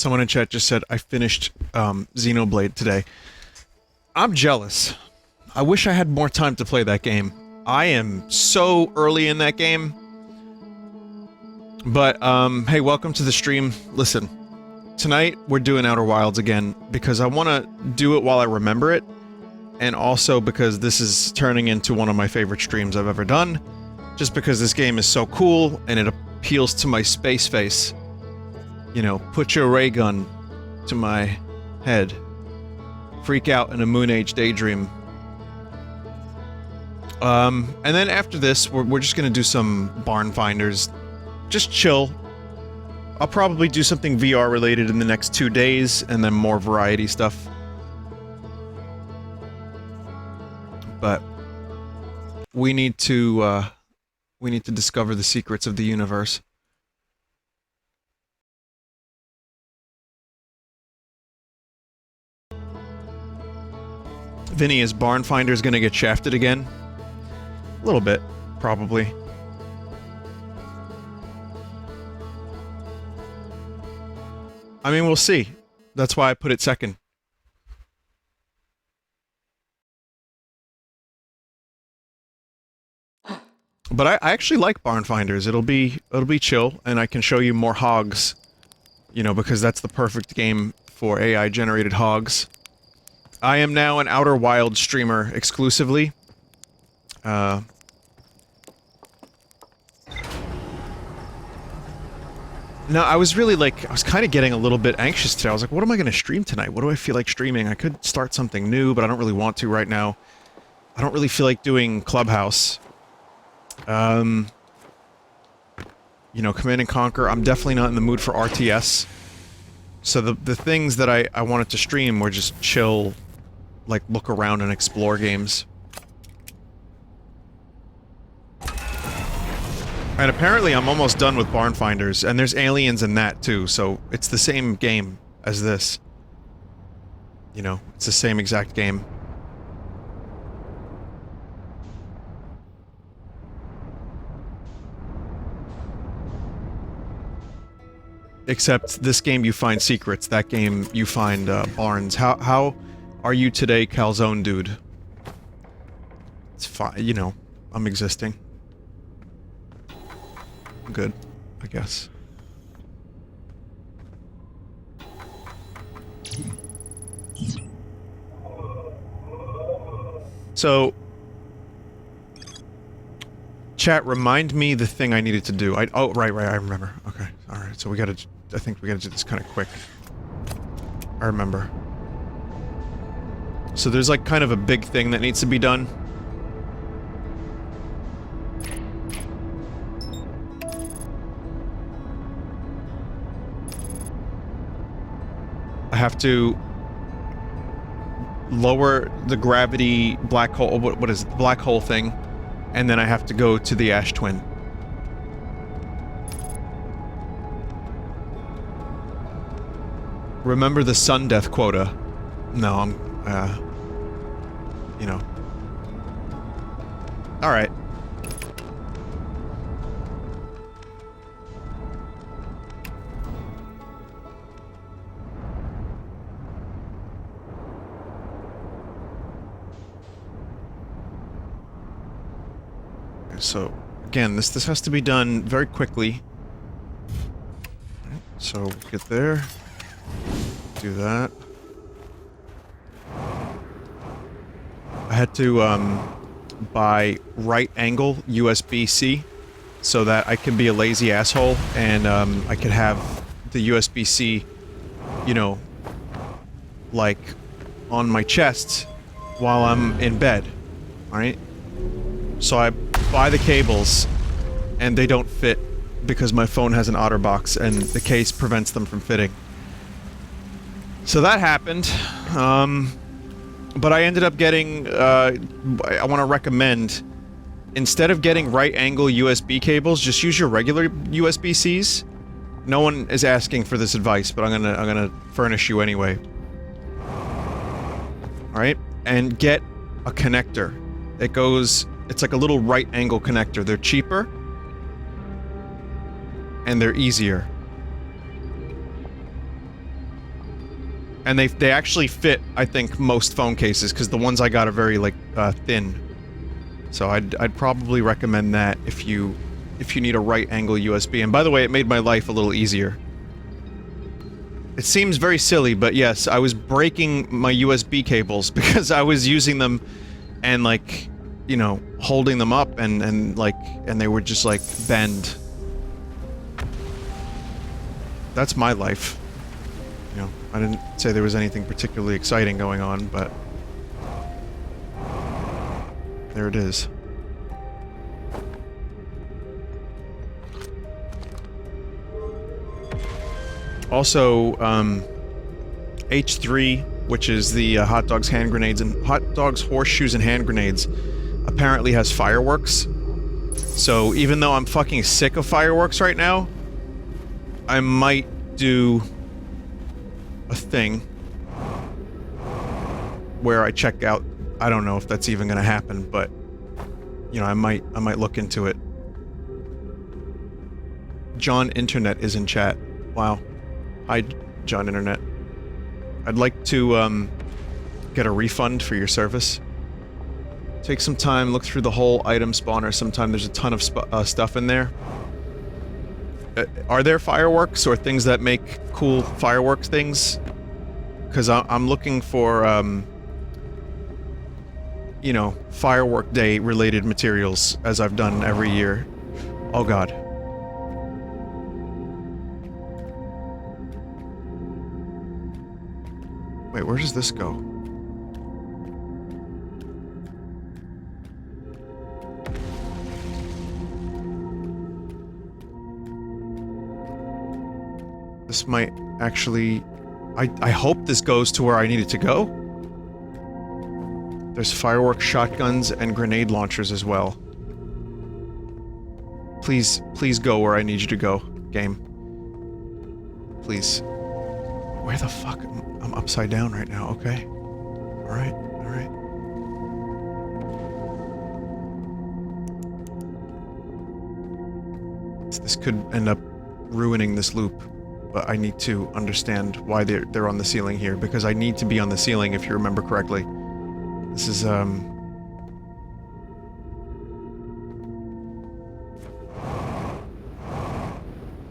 Someone in chat just said, I finished Xenoblade today. I'm jealous. I wish I had more time to play that game. I am so early in that game. But, hey, welcome to the stream. Listen, tonight we're doing Outer Wilds again because I want to do it while I remember it, and also because this is turning into one of my favorite streams I've ever done, just because this game is so cool and it appeals to my space face. You know, put your ray gun to my head. Freak out in a Moon Age daydream. And then after this, we're just gonna do some barn finders. Just chill. I'll probably do something VR related in the next 2 days, and then more variety stuff. But we need to discover the secrets of the universe. Vinny, is Barn Finders gonna get shafted again? A little bit, probably. I mean, we'll see. That's why I put it second. But I actually like Barn Finders. It'll be chill, and I can show you more hogs. You know, because that's the perfect game for AI-generated hogs. I am now an Outer Wilds streamer exclusively. No, I was really like, I was kind of getting a little bit anxious today. I was like, what am I going to stream tonight? What do I feel like streaming? I could start something new, but I don't really want to right now. I don't really feel like doing Clubhouse. You know, Command and Conquer, I'm definitely not in the mood for RTS. So the things that I wanted to stream were just chill, like, look around and explore games. And apparently I'm almost done with Barn Finders, and there's aliens in that too, so it's the same game as this. You know, it's the same exact game. Except this game you find secrets, that game you find barns. How are you today, Calzone dude? It's fine, you know, I'm existing. Good, I guess. So, chat, remind me the thing I needed to do. Oh, right, I remember. Okay, alright, so I think we gotta do this kind of quick. I remember. So there's like kind of a big thing that needs to be done. I have to lower the gravity black hole, what is it, the black hole thing, and then I have to go to the Ash Twin. Remember the sun death quota. No, I'm, you know. Alright. So, again, this has to be done very quickly. Right, so, get there. Do that. I had to, buy right angle USB-C so that I can be a lazy asshole and, I could have the USB-C, you know, like, on my chest while I'm in bed. Alright? So I buy the cables, and they don't fit because my phone has an OtterBox and the case prevents them from fitting. So that happened, but I ended up getting, I want to recommend, instead of getting right-angle USB cables, just use your regular USB-Cs. No one is asking for this advice, but I'm gonna furnish you anyway. Alright? And get a connector. It goes, it's like a little right-angle connector. They're cheaper, and they're easier. And they actually fit, I think, most phone cases, because the ones I got are very, like, thin. So I'd probably recommend that if you need a right-angle USB. And by the way, it made my life a little easier. It seems very silly, but yes, I was breaking my USB cables because I was using them and, like, you know, holding them up and they would just, like, bend. That's my life. You know, I didn't say there was anything particularly exciting going on, but there it is. Also, H3, which is the hot dogs, hand grenades, and hot dogs, horseshoes, and hand grenades, apparently has fireworks. So even though I'm fucking sick of fireworks right now, I might do a thing where I check out. I don't know if that's even gonna happen, but you know, I might look into it. John Internet is in chat. Wow. Hi, John Internet. I'd like to get a refund for your service. Take some time, look through the whole item spawner. Sometime there's a ton of stuff in there. Are there fireworks or things that make cool fireworks things? Because I'm looking for, you know, firework day related materials, as I've done every year. Oh god. Wait, where does this go? This might actually... I hope this goes to where I need it to go. There's firework shotguns and grenade launchers as well. Please go where I need you to go, game. Please. Where the fuck? I'm upside down right now, okay? Alright, alright. This could end up ruining this loop, but I need to understand why they're on the ceiling here, because I need to be on the ceiling if you remember correctly. This is,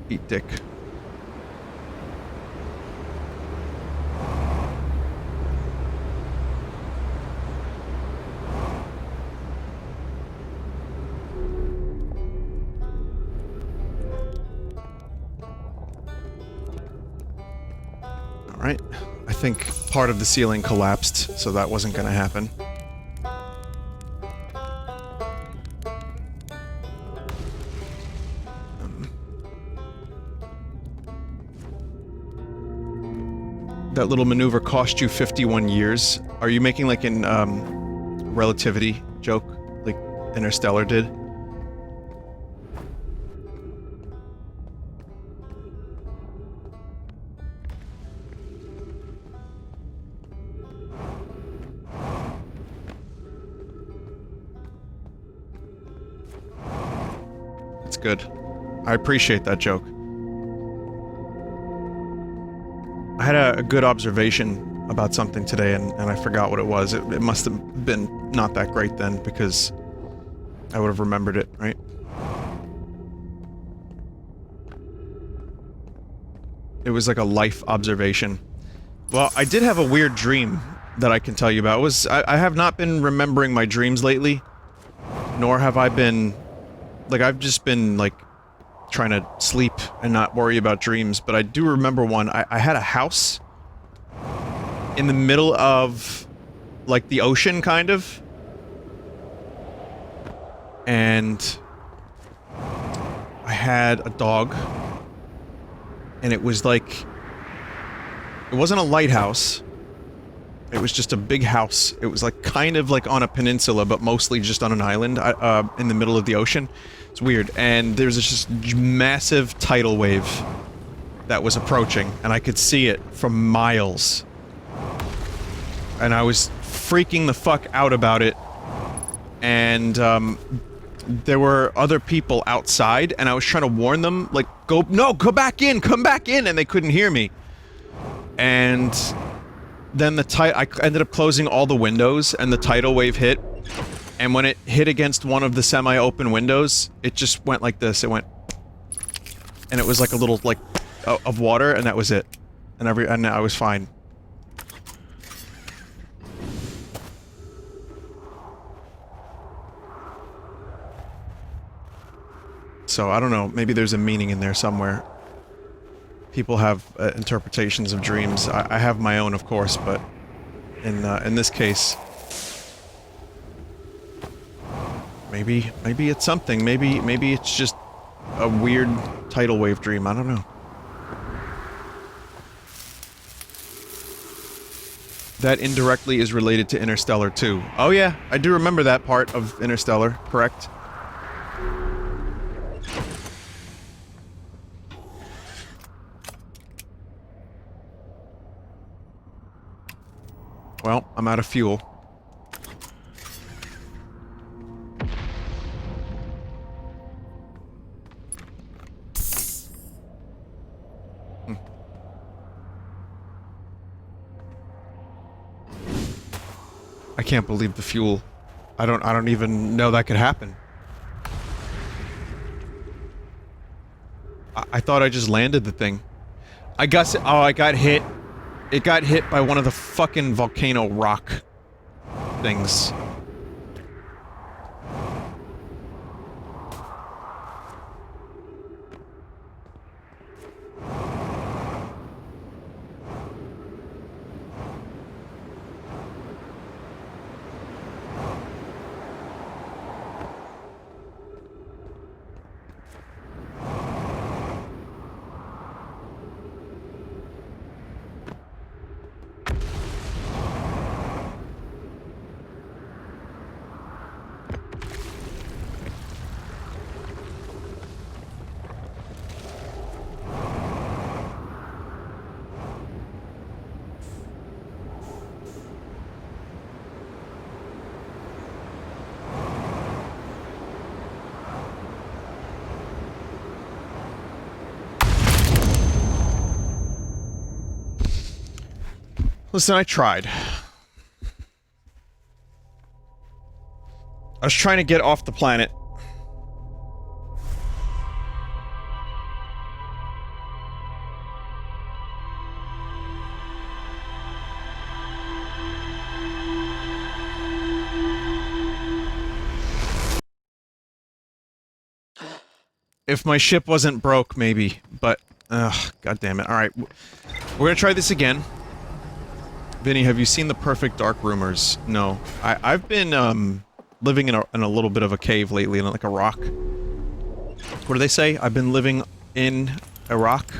eat dick. Alright. I think part of the ceiling collapsed, so that wasn't gonna happen. That little maneuver cost you 51 years. Are you making like an, relativity joke? Like Interstellar did? That's good. I appreciate that joke. I had a good observation about something today, and I forgot what it was. It must have been not that great then, because I would have remembered it, right? It was like a life observation. Well, I did have a weird dream that I can tell you about. I have not been remembering my dreams lately, nor have I been... Like, I've just been, like, trying to sleep and not worry about dreams, but I do remember one. I had a house in the middle of, like, the ocean, kind of. And I had a dog, and it was like... It wasn't a lighthouse. It was just a big house. It was, like, kind of like on a peninsula, but mostly just on an island, in the middle of the ocean. It's weird. And there was this just massive tidal wave that was approaching, and I could see it from miles. And I was freaking the fuck out about it. And, there were other people outside, and I was trying to warn them, like, go back in, come back in, and they couldn't hear me. And then I ended up closing all the windows, and the tidal wave hit. And when it hit against one of the semi-open windows, it just went like this. It went... And it was like a little, like, of water, and that was it. And I was fine. So, I don't know, maybe there's a meaning in there somewhere. People have interpretations of dreams. I have my own, of course, but in this case, maybe it's something. Maybe it's just a weird tidal wave dream. I don't know. That indirectly is related to Interstellar too. Oh yeah, I do remember that part of Interstellar. Correct. Well, I'm out of fuel. I can't believe the fuel. I don't even know that could happen. I thought I just landed the thing. I got hit. It got hit by one of the fucking volcano rock things. Listen, I tried. I was trying to get off the planet. If my ship wasn't broke, maybe. But, ugh, god damn it. Alright, we're gonna try this again. Vinny, have you seen the Perfect Dark rumors? No. I've been, living in a little bit of a cave lately, in like a rock. What do they say? I've been living in a rock?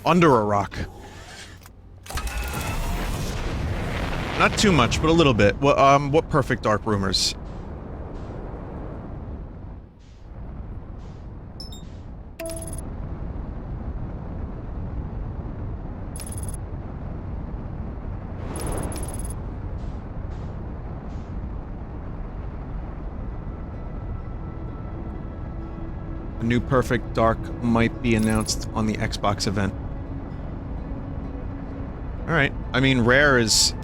Under a rock. Not too much, but a little bit. What Perfect Dark rumors? A new Perfect Dark might be announced on the Xbox event. Alright. I mean, Rare is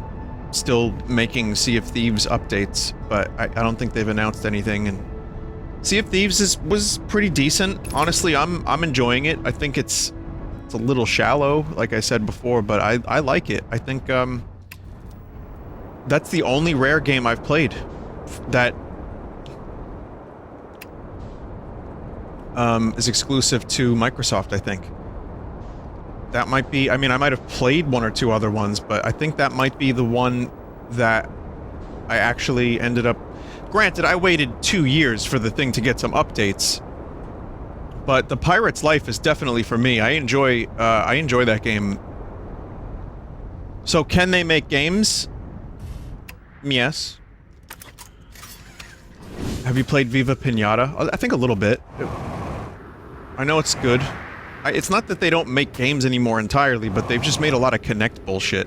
still making Sea of Thieves updates, but I don't think they've announced anything, and Sea of Thieves was pretty decent. Honestly, I'm enjoying it. I think it's a little shallow, like I said before, but I like it. I think, that's the only Rare game I've played that is exclusive to Microsoft, I think. That might be... I mean, I might have played one or two other ones, but I think that might be the one that I actually ended up... Granted, I waited 2 years for the thing to get some updates, but The Pirate's Life is definitely for me. I enjoy that game. So, can they make games? Yes. Have you played Viva Pinata? I think a little bit. I know it's good. It's not that they don't make games anymore entirely, but they've just made a lot of Connect bullshit.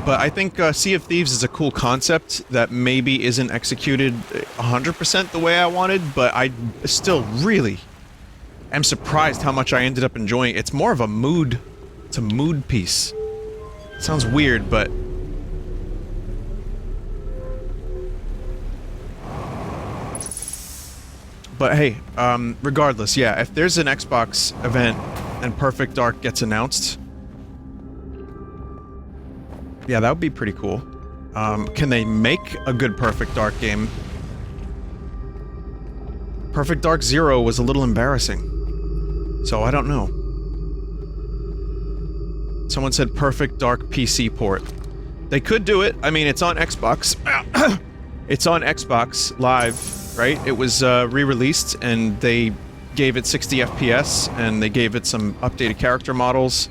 But I think Sea of Thieves is a cool concept that maybe isn't executed 100% the way I wanted, but I still really, am surprised how much I ended up enjoying it. It's more of a mood... It's a mood piece. It sounds weird, but... But hey, regardless, yeah, if there's an Xbox event and Perfect Dark gets announced... Yeah, that would be pretty cool. Can they make a good Perfect Dark game? Perfect Dark Zero was a little embarrassing. So I don't know. Someone said Perfect Dark PC port. They could do it. I mean, it's on Xbox. It's on Xbox Live, right? It was re-released, and they gave it 60 FPS, and they gave it some updated character models.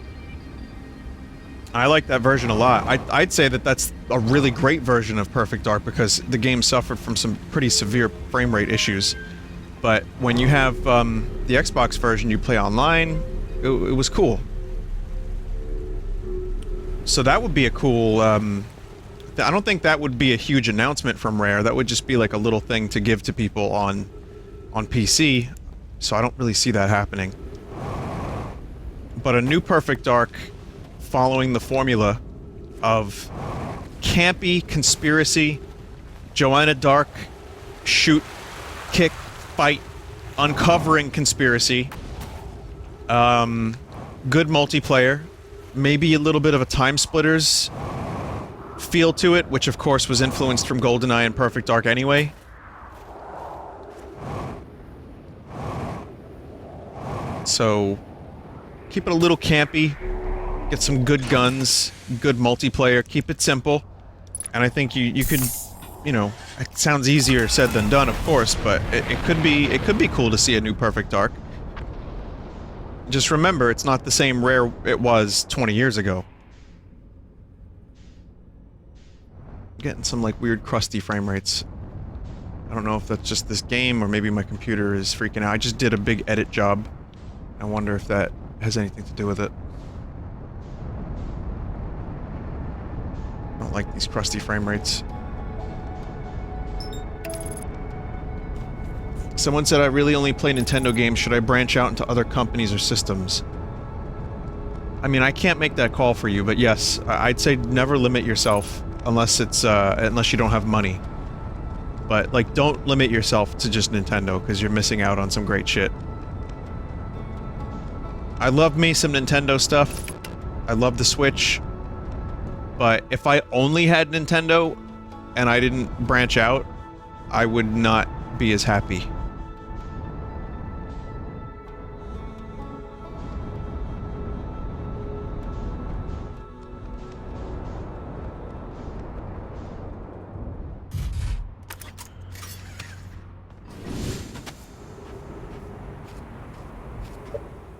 I like that version a lot. I'd say that that's a really great version of Perfect Dark because the game suffered from some pretty severe frame rate issues. But when you have the Xbox version, you play online, it was cool. So that would be a cool, I don't think that would be a huge announcement from Rare. That would just be like a little thing to give to people on PC. So I don't really see that happening. But a new Perfect Dark following the formula of campy conspiracy, Joanna Dark, shoot, kick, fight, uncovering conspiracy, good multiplayer, maybe a little bit of a Time Splitters feel to it, which of course was influenced from GoldenEye and Perfect Dark anyway. So, keep it a little campy, get some good guns, good multiplayer, keep it simple, and I think you could, you know, it sounds easier said than done, of course, but it could be cool to see a new Perfect Dark. Just remember, it's not the same Rare it was 20 years ago. I'm getting some, like, weird crusty frame rates. I don't know if that's just this game, or maybe my computer is freaking out. I just did a big edit job. I wonder if that has anything to do with it. I don't like these crusty frame rates. Someone said, I really only play Nintendo games. Should I branch out into other companies or systems? I mean, I can't make that call for you, but yes, I'd say never limit yourself unless it's, unless you don't have money. But, like, don't limit yourself to just Nintendo, because you're missing out on some great shit. I love me some Nintendo stuff. I love the Switch. But if I only had Nintendo, and I didn't branch out, I would not be as happy.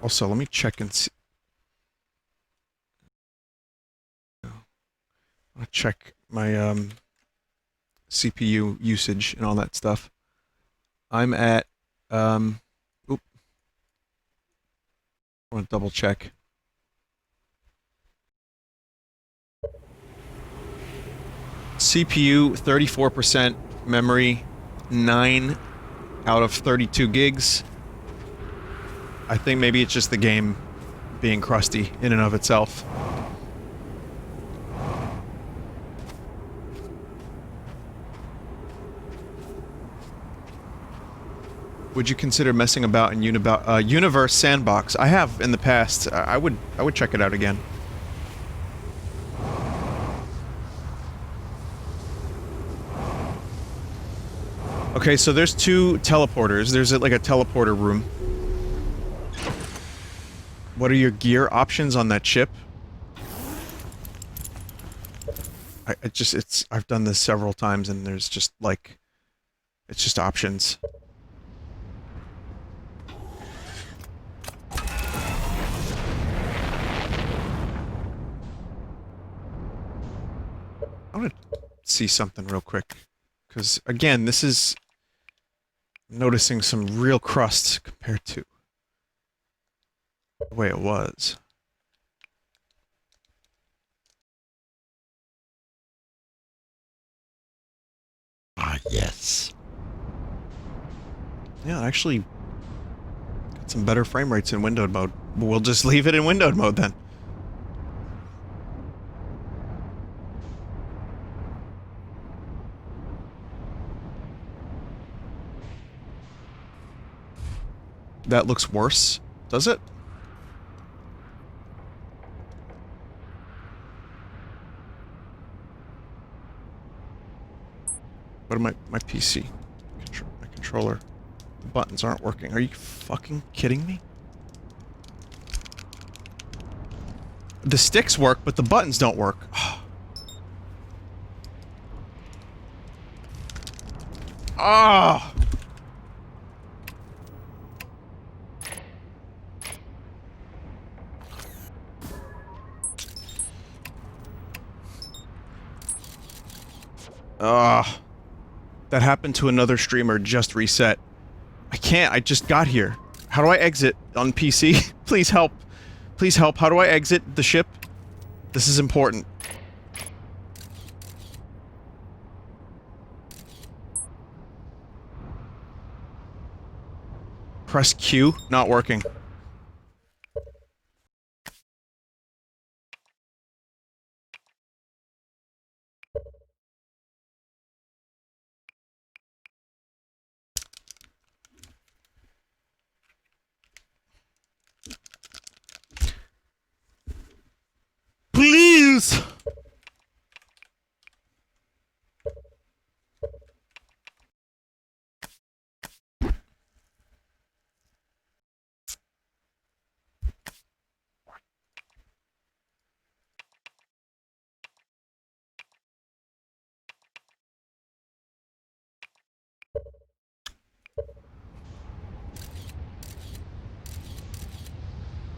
Also, let me check and see. I'll check my CPU usage and all that stuff. I'm at oop. I want to double check. CPU 34%, memory 9 out of 32 gigs. I think maybe it's just the game being crusty in and of itself. Would you consider messing about in Universe Sandbox? I have in the past. I would check it out again. Okay, so there's two teleporters. There's like a teleporter room. What are your gear options on that ship? I've done this several times and there's just like, it's just options. I want to see something real quick, because again, this is noticing some real crust compared to the way it was. Ah, yes. Yeah, actually got some better frame rates in windowed mode. We'll just leave it in windowed mode then. That looks worse, does it? What am my PC? My controller. The buttons aren't working. Are you fucking kidding me? The sticks work, but the buttons don't work. Ah! That happened to another streamer, just reset. I can't, I just got here. How do I exit on PC? Please help. Please help, how do I exit the ship? This is important. Press Q, not working. Please!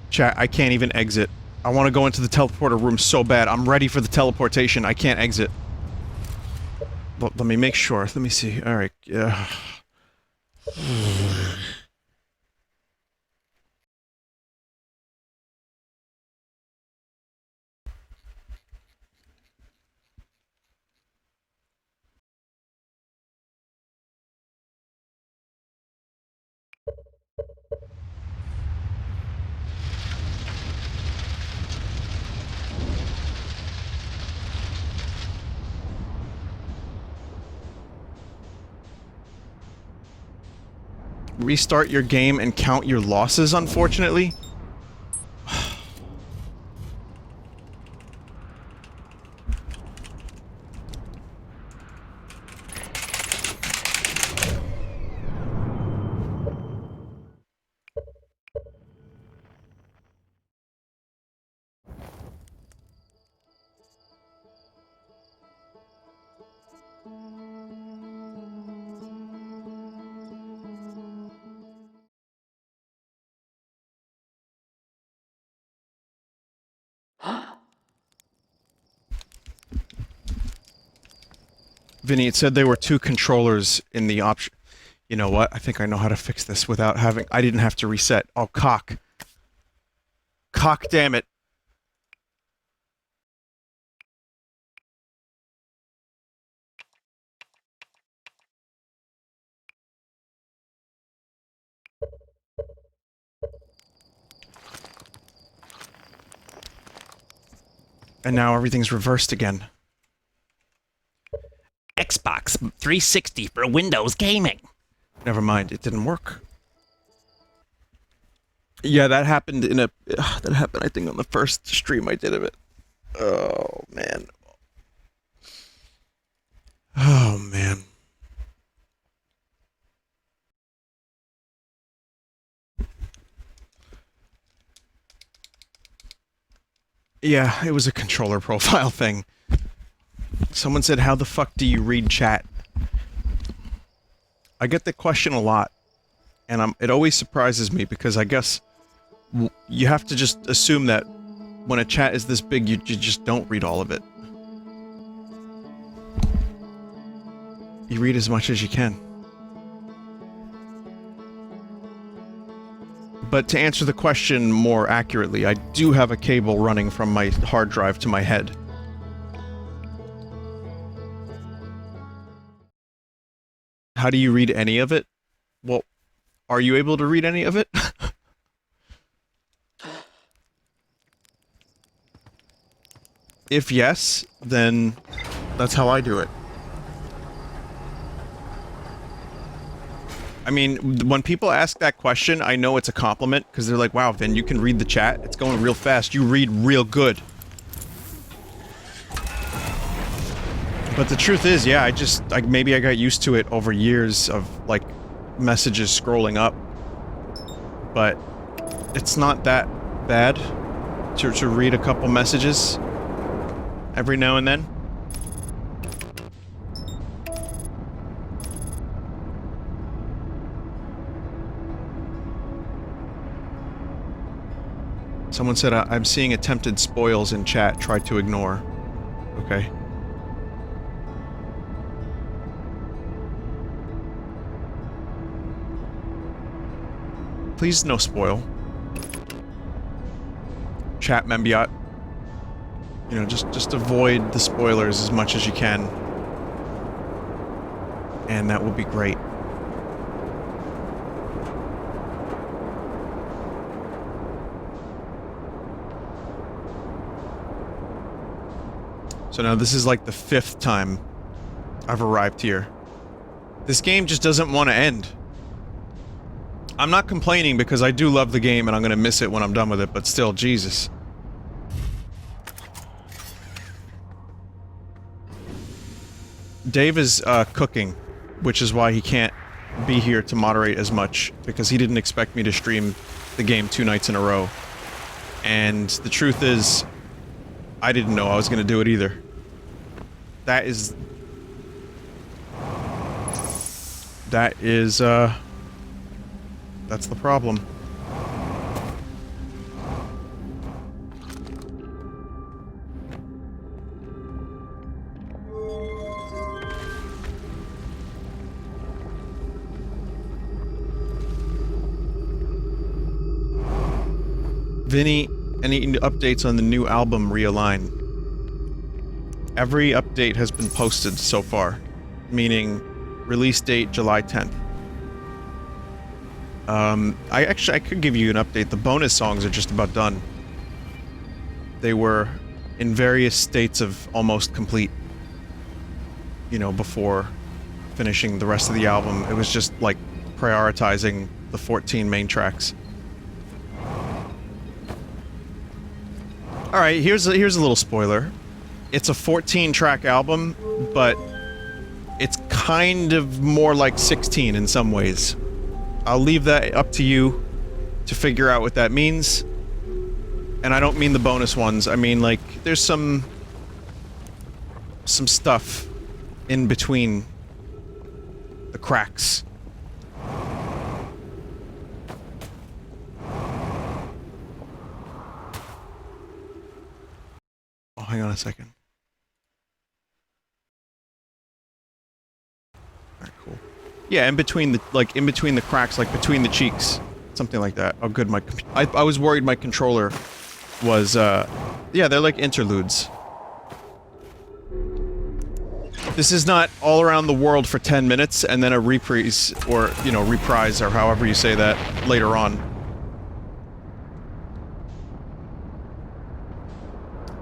Chat, I can't even exit. I want to go into the teleporter room so bad. I'm ready for the teleportation. I can't exit. Let me make sure. Let me see. Alright. Restart your game and count your losses, unfortunately. Vinny, it said there were 2 controllers in the option. You know what? I think I know how to fix this without having... I didn't have to reset. Oh, cock. Cock, damn it. And now everything's reversed again. Xbox 360 for Windows gaming. Never mind, it didn't work. Yeah, that happened in a... that happened, I think, on the first stream I did of it. Oh, man. Oh, man. Yeah, it was a controller profile thing. Someone said, how the fuck do you read chat? I get the question a lot, and it always surprises me because I guess you have to just assume that when a chat is this big, you just don't read all of it. You read as much as you can. But to answer the question more accurately, I do have a cable running from my hard drive to my head. How do you read any of it? Well, are you able to read any of it? If yes, then that's how I do it. I mean, when people ask that question, I know it's a compliment, because they're like, wow, Vin, you can read the chat? It's going real fast. You read real good. But the truth is, yeah, maybe I got used to it over years of, like, messages scrolling up. But it's not that bad to read a couple messages every now and then. Someone said, I'm seeing attempted spoils in chat. Try to ignore. Okay. Please, no spoil. Chat membiot. You know, just avoid the spoilers as much as you can. And that will be great. So now this is like the 5th time I've arrived here. This game just doesn't want to end. I'm not complaining because I do love the game and I'm gonna miss it when I'm done with it, but still, Jesus. Dave is cooking, which is why he can't be here to moderate as much, because he didn't expect me to stream the game 2 nights in a row. And the truth is, I didn't know I was gonna do it either. That is, that's the problem. Vinny, any updates on the new album Realign? Every update has been posted so far, meaning release date July 10th. I could give you an update. The bonus songs are just about done. They were in various states of almost complete, you know, before finishing the rest of the album. It was just like prioritizing the 14 main tracks. Alright, here's a little spoiler. It's a 14-track album, but it's kind of more like 16 in some ways. I'll leave that up to you to figure out what that means. And I don't mean the bonus ones, I mean, like, there's some stuff in between the cracks. Oh, hang on a second. Alright, cool. Yeah, in between the cracks, like between the cheeks. Something like that. Oh, good, I was worried my controller was, yeah, they're like interludes. This is not all around the world for 10 minutes and then a reprise, or, you know, reprise, or however you say that, later on.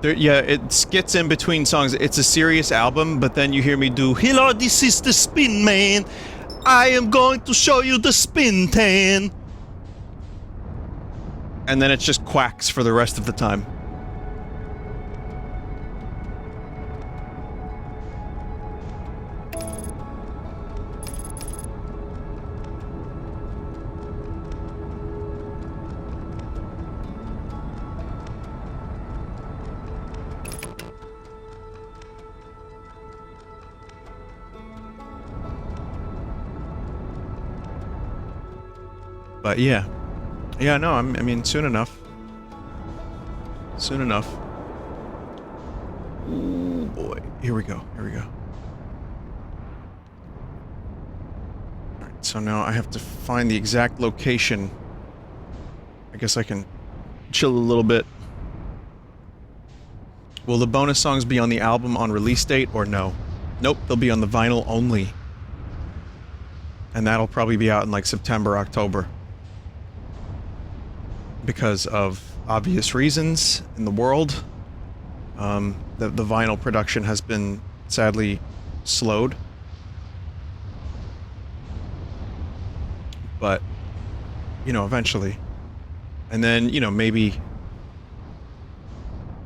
Yeah, it skits in between songs. It's a serious album, but then you hear me do, "Hello, this is the Spin Man. I am going to show you the spin tan." And then it's just quacks for the rest of the time. But yeah. Yeah, no, I mean, soon enough. Soon enough. Ooh, boy. Here we go, here we go. Alright, so now I have to find the exact location. I guess I can chill a little bit. Will the bonus songs be on the album on release date, or no? Nope, they'll be on the vinyl only. And that'll probably be out in like September, October. Because of obvious reasons in the world. The vinyl production has been sadly slowed. But, you know, eventually. And then, you know, maybe,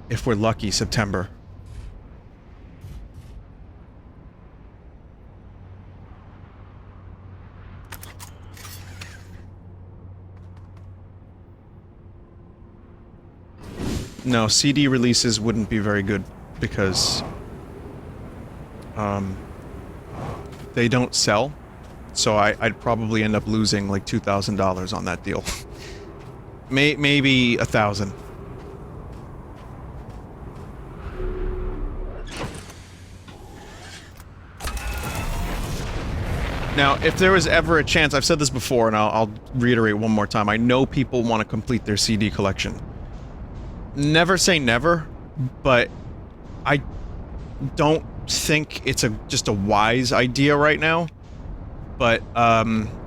if we're lucky, September. No, CD releases wouldn't be very good because they don't sell, so I'd probably end up losing like $2,000 on that deal. Maybe 1,000. Now, if there was ever a chance, I've said this before, and I'll reiterate one more time. I know people want to complete their CD collection. Never say never, but I don't think it's just a wise idea right now. But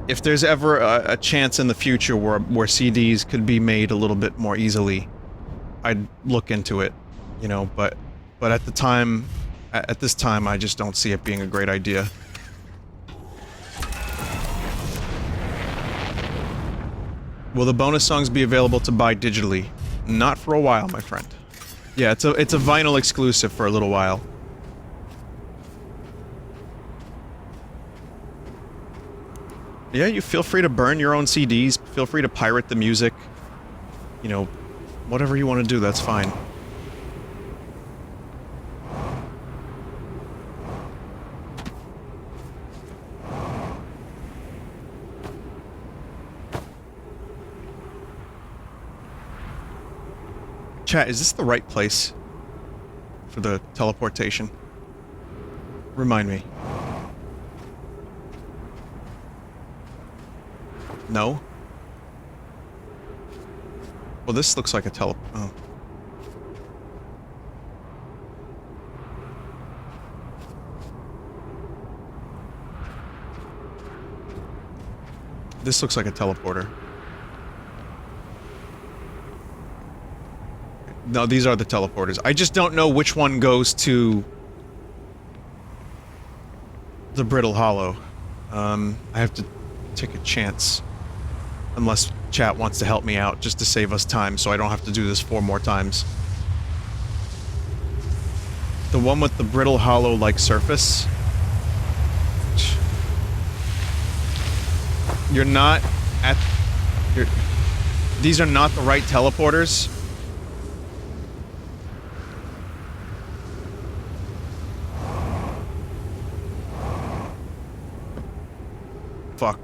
if there's ever a chance in the future where CDs could be made a little bit more easily, I'd look into it, you know. But at the time, at this time, I just don't see it being a great idea. Will the bonus songs be available to buy digitally? Not for a while, my friend. Yeah, it's a vinyl exclusive for a little while. Yeah, you feel free to burn your own CDs, feel free to pirate the music. You know, whatever you want to do, that's fine. Chat, is this the right place for the teleportation? Remind me. No? Well, this looks like a oh. This looks like a teleporter. No, these are the teleporters. I just don't know which one goes to the Brittle Hollow. I have to take a chance. Unless chat wants to help me out, just to save us time, so I don't have to do this 4 more times. The one with the Brittle Hollow-like surface. You're not at... These are not the right teleporters. Fuck.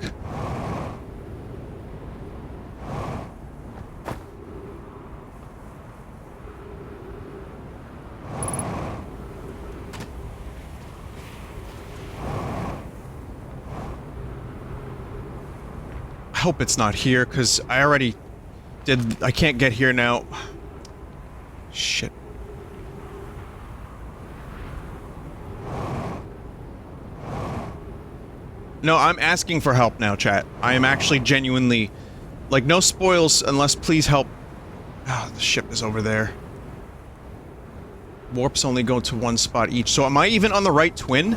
I hope it's not here, because I already did... I can't get here now. Shit. No, I'm asking for help now, chat. I am actually genuinely... Like, no spoils unless please help... Oh, the ship is over there. Warps only go to one spot each. So am I even on the right twin?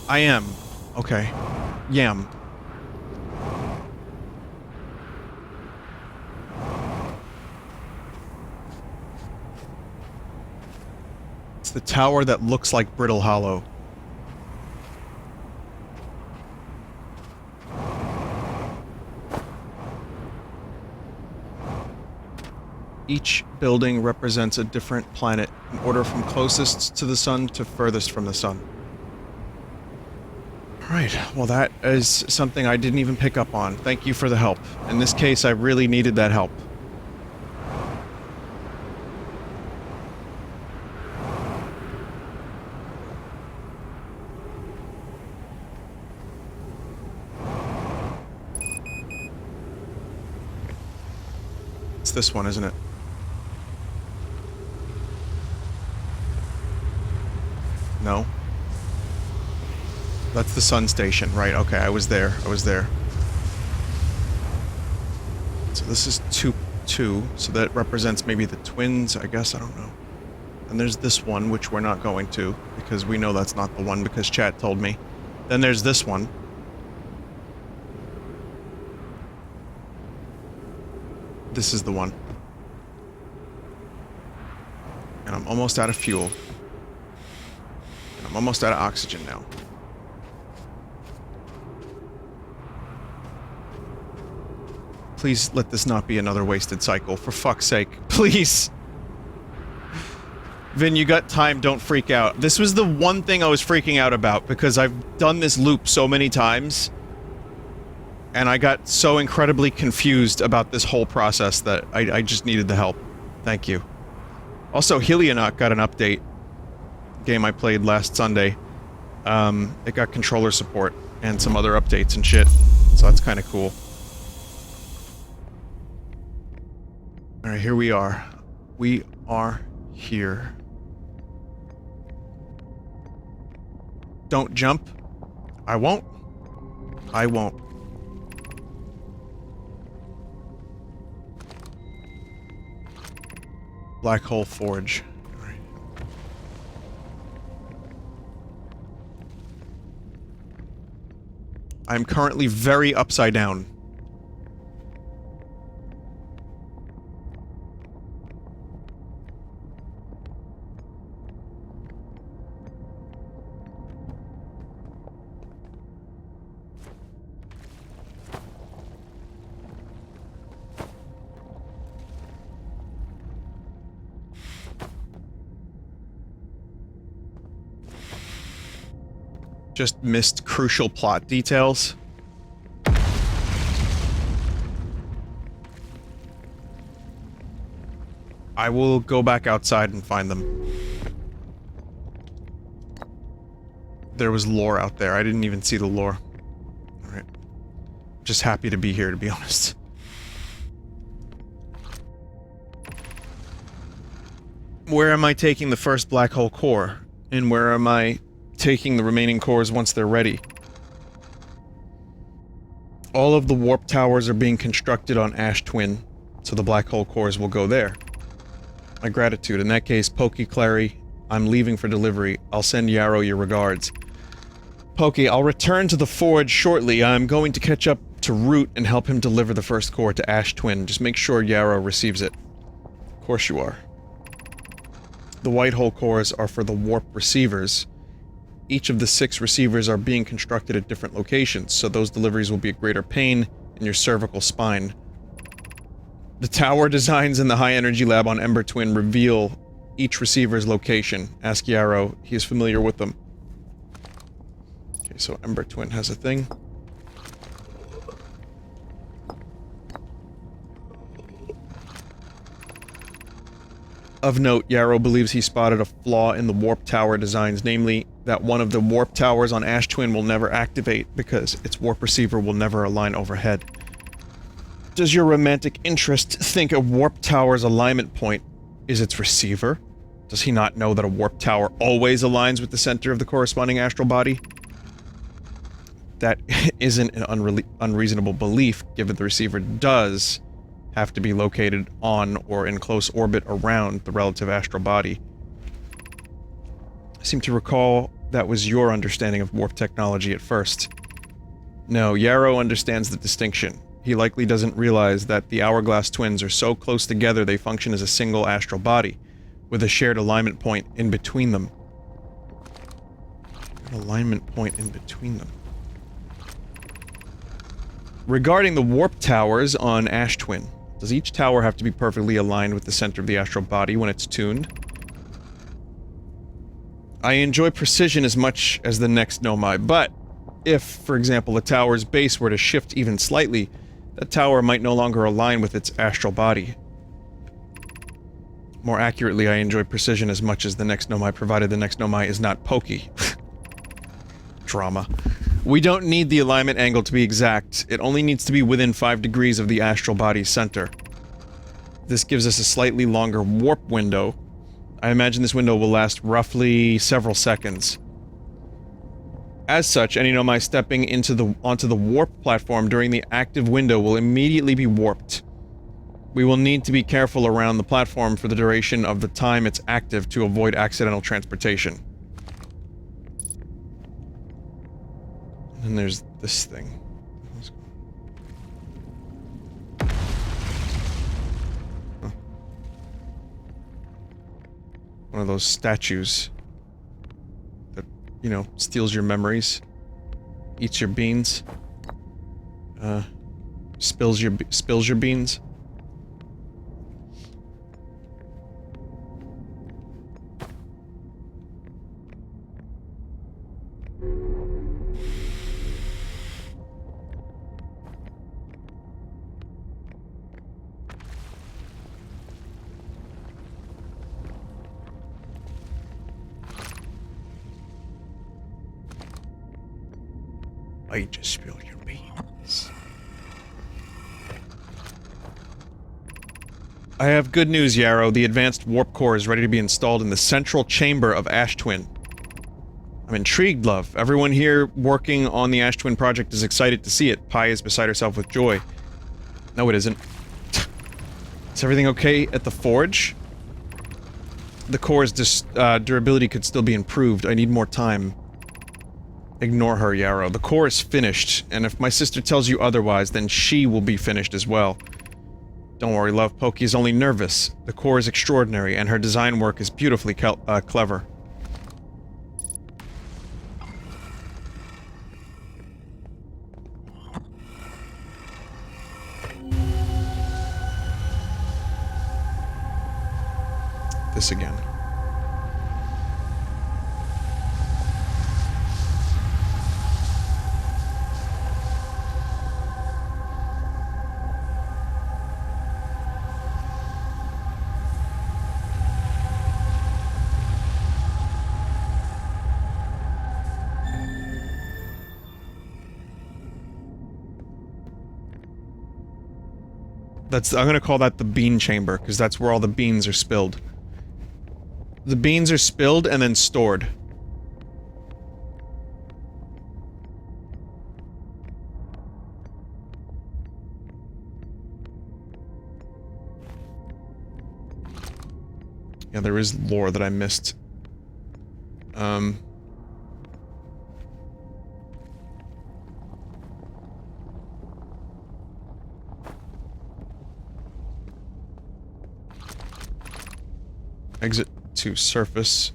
I am. Okay. Yam. It's the tower that looks like Brittle Hollow. Each building represents a different planet in order from closest to the sun to furthest from the sun. Alright, well that is something I didn't even pick up on. Thank you for the help. In this case, I really needed that help. It's this one, isn't it? No? That's the sun station, right? Okay, I was there. I was there. So this is 2 2, so that represents maybe the twins, I guess, I don't know. And there's this one, which we're not going to, because we know that's not the one, because chat told me. Then there's this one. This is the one. And I'm almost out of fuel. And I'm almost out of oxygen now. Please let this not be another wasted cycle, for fuck's sake. Please! Vin, you got time, don't freak out. This was the one thing I was freaking out about, because I've done this loop so many times, and I got so incredibly confused about this whole process that I just needed the help. Thank you. Also, Helionaut got an update. Game I played last Sunday. It got controller support, and some other updates and shit, so that's kinda cool. Alright, here we are. We are here. Don't jump. I won't. I won't. Black Hole Forge. All right. I'm currently very upside down. Just missed crucial plot details. I will go back outside and find them. There was lore out there. I didn't even see the lore. Alright. Just happy to be here, to be honest. Where am I taking the first black hole core? And where am I taking the remaining cores once they're ready? All of the warp towers are being constructed on Ash Twin, so the black hole cores will go there. My gratitude. In that case, Pokey Clary, I'm leaving for delivery. I'll send Yarrow your regards. Pokey, I'll return to the forge shortly. I'm going to catch up to Root and help him deliver the first core to Ash Twin. Just make sure Yarrow receives it. Of course you are. The white hole cores are for the warp receivers. Each of the 6 receivers are being constructed at different locations, so those deliveries will be a greater pain in your cervical spine. The tower designs in the High Energy Lab on Ember Twin reveal each receiver's location. Ask Yarrow, he is familiar with them. Okay, so Ember Twin has a thing. Of note, Yarrow believes he spotted a flaw in the warp tower designs, namely that one of the warp towers on Ash Twin will never activate because its warp receiver will never align overhead. Does your romantic interest think a warp tower's alignment point is its receiver? Does he not know that a warp tower always aligns with the center of the corresponding astral body? That isn't an unreasonable belief, given the receiver does have to be located on or in close orbit around the relative astral body. I seem to recall that was your understanding of warp technology at first. No, Yarrow understands the distinction. He likely doesn't realize that the Hourglass twins are so close together they function as a single astral body, with a shared alignment point in between them. An alignment point in between them. Regarding the warp towers on Ash Twin, does each tower have to be perfectly aligned with the center of the astral body when it's tuned? I enjoy precision as much as the next Nomai, but if, for example, a tower's base were to shift even slightly, that tower might no longer align with its astral body. More accurately, I enjoy precision as much as the next Nomai, provided the next Nomai is not pokey. Drama. We don't need the alignment angle to be exact, it only needs to be within 5 degrees of the astral body's center. This gives us a slightly longer warp window. I imagine this window will last roughly several seconds. As such, any Nomai stepping onto the warp platform during the active window will immediately be warped. We will need to be careful around the platform for the duration of the time it's active to avoid accidental transportation. And then there's this thing. Huh. One of those statues that, you know, steals your memories, eats your beans, spills your beans. I just spilled your beans. I have good news, Yarrow. The advanced warp core is ready to be installed in the central chamber of Ash Twin. I'm intrigued, love. Everyone here working on the Ash Twin project is excited to see it. Pi is beside herself with joy. No, it isn't. Is everything okay at the forge? The core's durability could still be improved. I need more time. Ignore her, Yarrow. The core is finished, and if my sister tells you otherwise, then she will be finished as well. Don't worry, love. Pokey is only nervous. The core is extraordinary, and her design work is beautifully clever. This again. I'm gonna call that the bean chamber, because that's where all the beans are spilled. The beans are spilled and then stored. Yeah, there is lore that I missed. Exit to surface.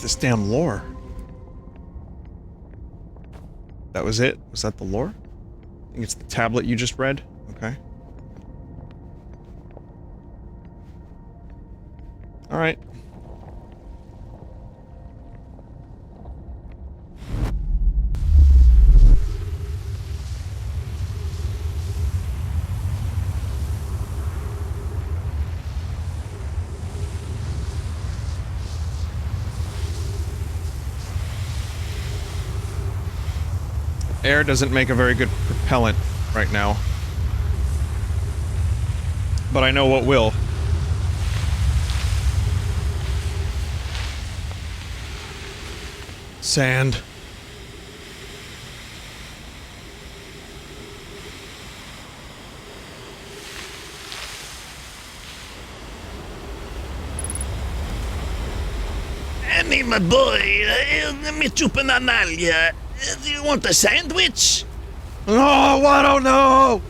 This damn lore. That was it? Was that the lore? I think it's the tablet you just read? Okay. Alright. Air doesn't make a very good propellant right now. But I know what will. Sand. Annie, my boy, let me chup an analia. Do you want a sandwich? No, I don't know!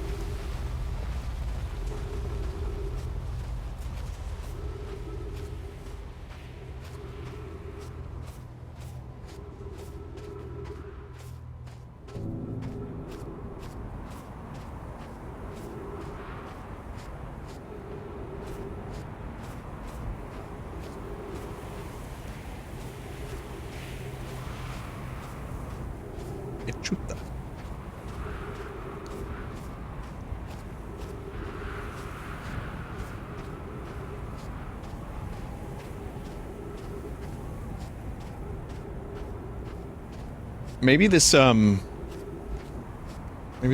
Chuta. Maybe this, maybe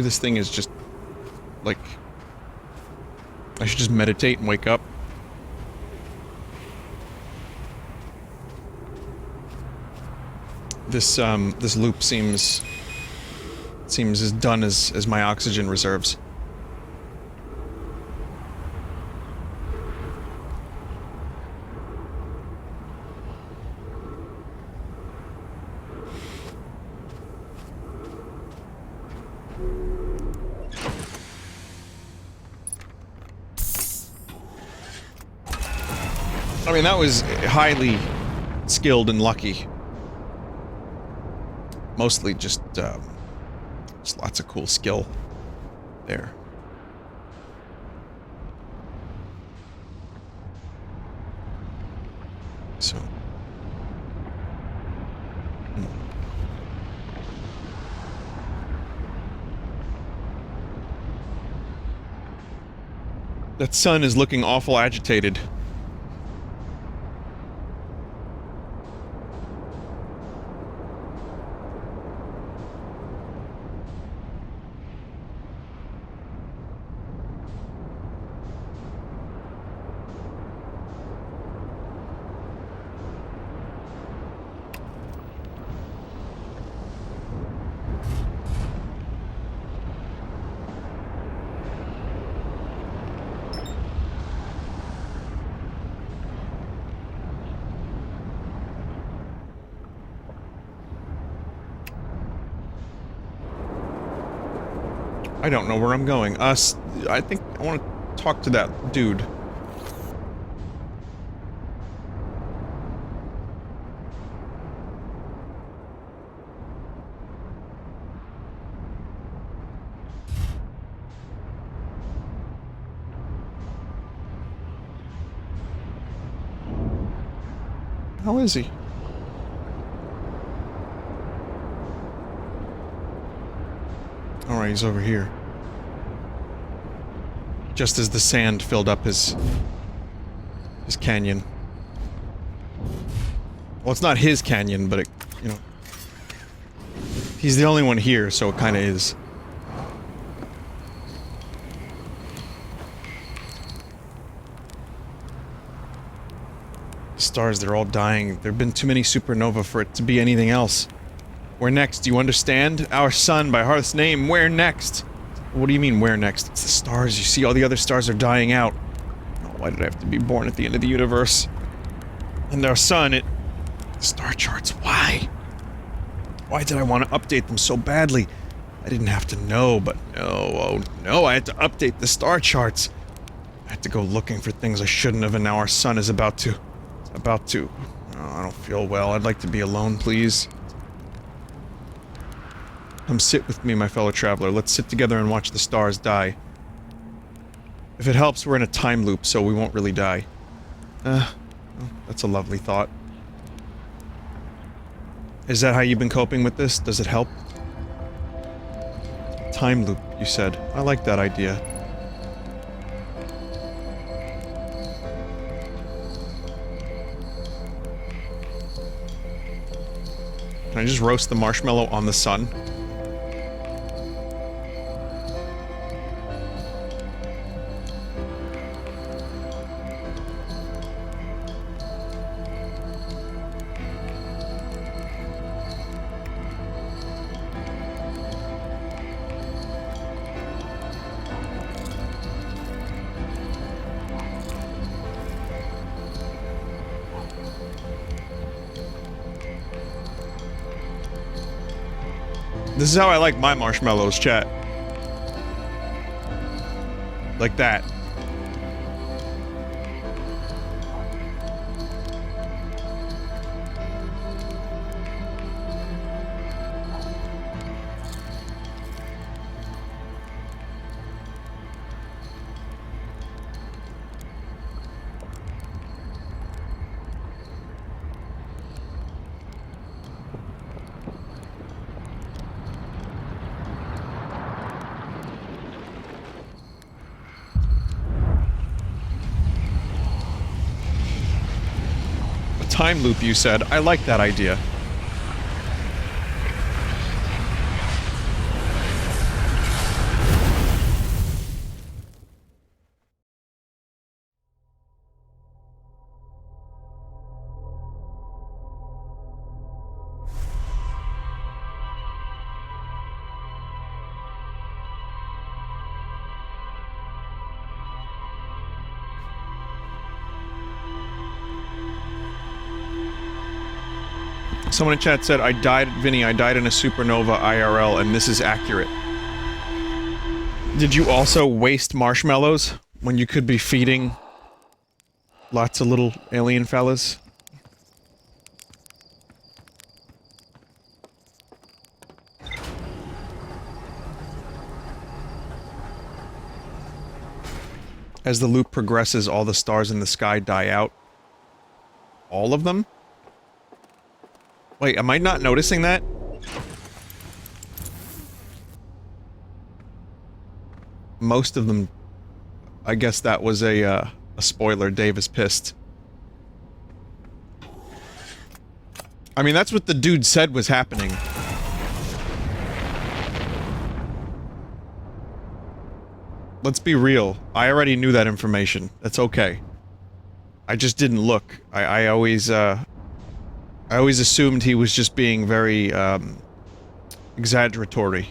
this thing is just, like... I should just meditate and wake up. This, this loop seems as done as my oxygen reserves. I mean, that was highly skilled and lucky. Mostly just lots of cool skill there. So. That sun is looking awful agitated. I don't know where I'm going. I think I want to talk to that dude. How is he? Alright, he's over here. Just as the sand filled up his canyon. Well, it's not his canyon, but it, you know... He's the only one here, so it kinda is. Stars, they're all dying. There've been too many supernova for it to be anything else. Where next? Do you understand? Our sun, by Hearth's name, where next? What do you mean, where next? It's the stars. You see, all the other stars are dying out. Oh, why did I have to be born at the end of the universe? And our sun, it... Star charts, why? Why did I want to update them so badly? I didn't have to know, but no, oh no, I had to update the star charts. I had to go looking for things I shouldn't have, and now our sun is about to... Oh, I don't feel well. I'd like to be alone, please. Come sit with me, my fellow traveler. Let's sit together and watch the stars die. If it helps, we're in a time loop, so we won't really die. Well, that's a lovely thought. Is that how you've been coping with this? Does it help? Time loop, you said. I like that idea. Can I just roast the marshmallow on the sun? This is how I like my marshmallows, chat. Like that. Time loop, you said. I like that idea. Someone in chat said, Vinny, I died in a supernova IRL, and this is accurate. Did you also waste marshmallows when you could be feeding lots of little alien fellas? As the loop progresses, all the stars in the sky die out. All of them? Wait, am I not noticing that? Most of them... I guess that was a spoiler. Dave is pissed. I mean, that's what the dude said was happening. Let's be real. I already knew that information. That's okay. I just didn't look. I always assumed he was just being very, exaggeratory.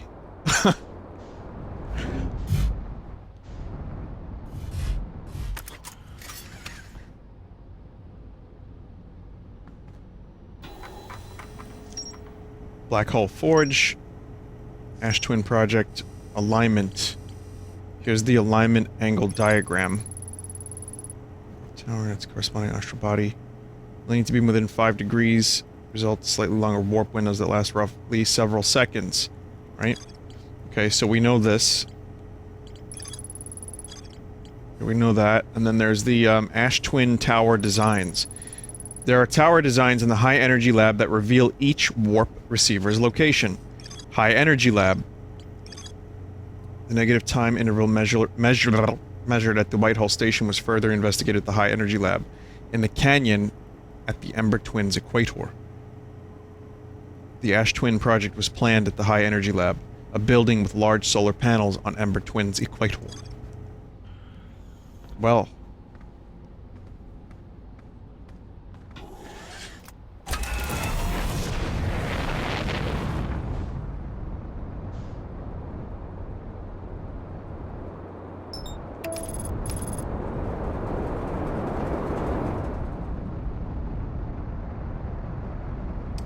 Black Hole Forge. Ash Twin Project. Alignment. Here's the alignment angle diagram. Tower, its corresponding astral body. Need to be within 5 degrees. Result slightly longer warp windows that last roughly several seconds. Right? Okay, so we know this. We know that. And then there's the Ash Twin Tower designs. There are tower designs in the High Energy Lab that reveal each warp receiver's location. High Energy Lab. The negative time interval measured at the Whitehall Station was further investigated at the High Energy Lab. In the canyon at the Ember Twins Equator. The Ash Twin project was planned at the High Energy Lab, a building with large solar panels on Ember Twins Equator. Well...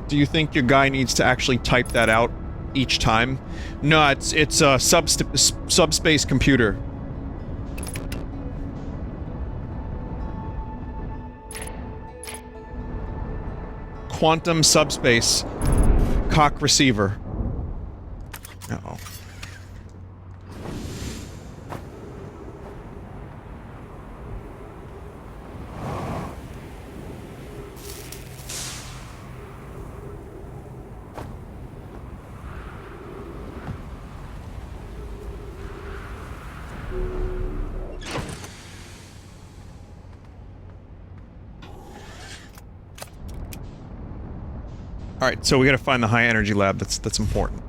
Do you think your guy needs to actually type that out each time? No, it's a subspace computer. Quantum subspace cock receiver. Uh-oh. Alright, so we gotta find the High Energy Lab, that's important.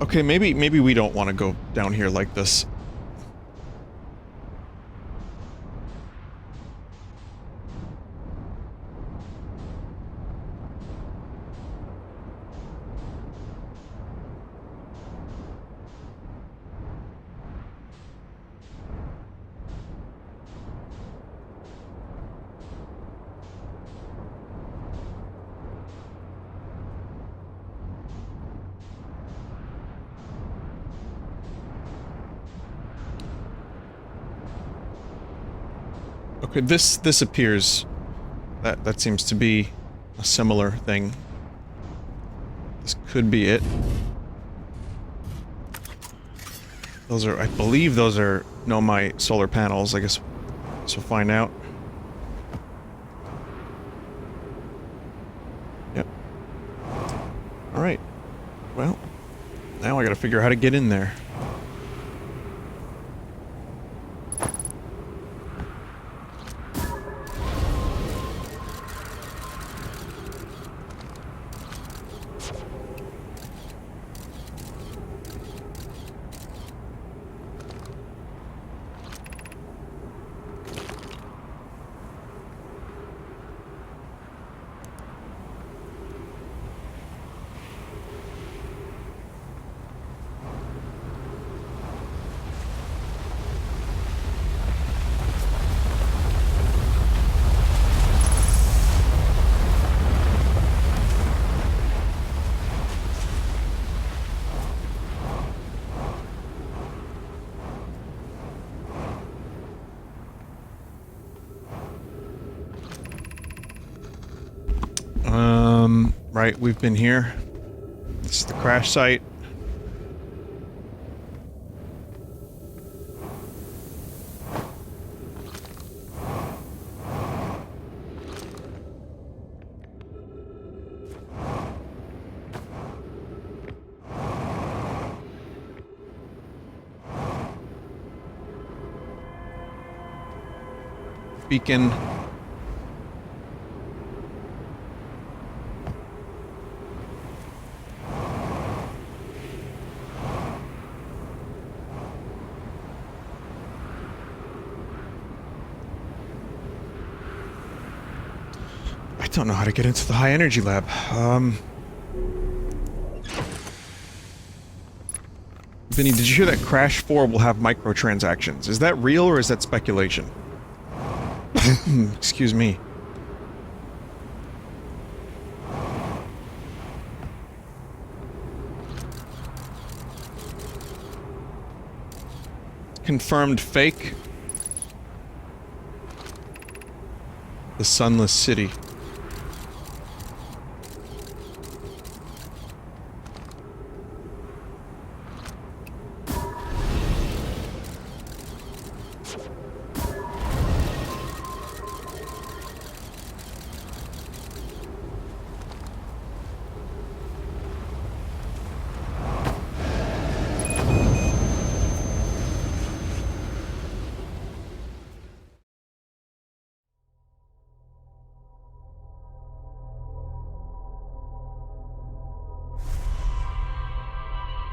Okay, maybe we don't want to go down here like this. Okay, this appears... That seems to be a similar thing. This could be it. Those are... I believe those are Nomai solar panels, I guess we'll find out. Yep. Alright. Well, now I gotta figure out how to get in there. right? We've been here. This is the crash site. Beacon. I don't know how to get into the high energy lab. Vinny, did you hear that Crash 4 will have microtransactions? Is that real or is that speculation? Excuse me. Confirmed fake. The Sunless City.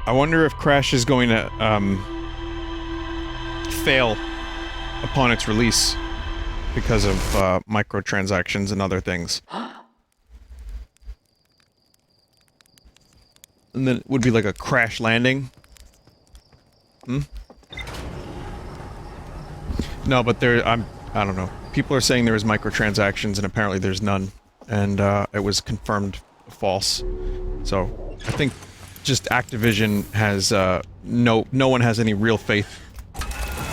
I wonder if Crash is going to, fail upon its release because of, microtransactions and other things. And then it would be like a crash landing. Hmm? No, but I don't know. People are saying there is microtransactions and apparently there's none. And, it was confirmed false. So, I think just Activision has, no one has any real faith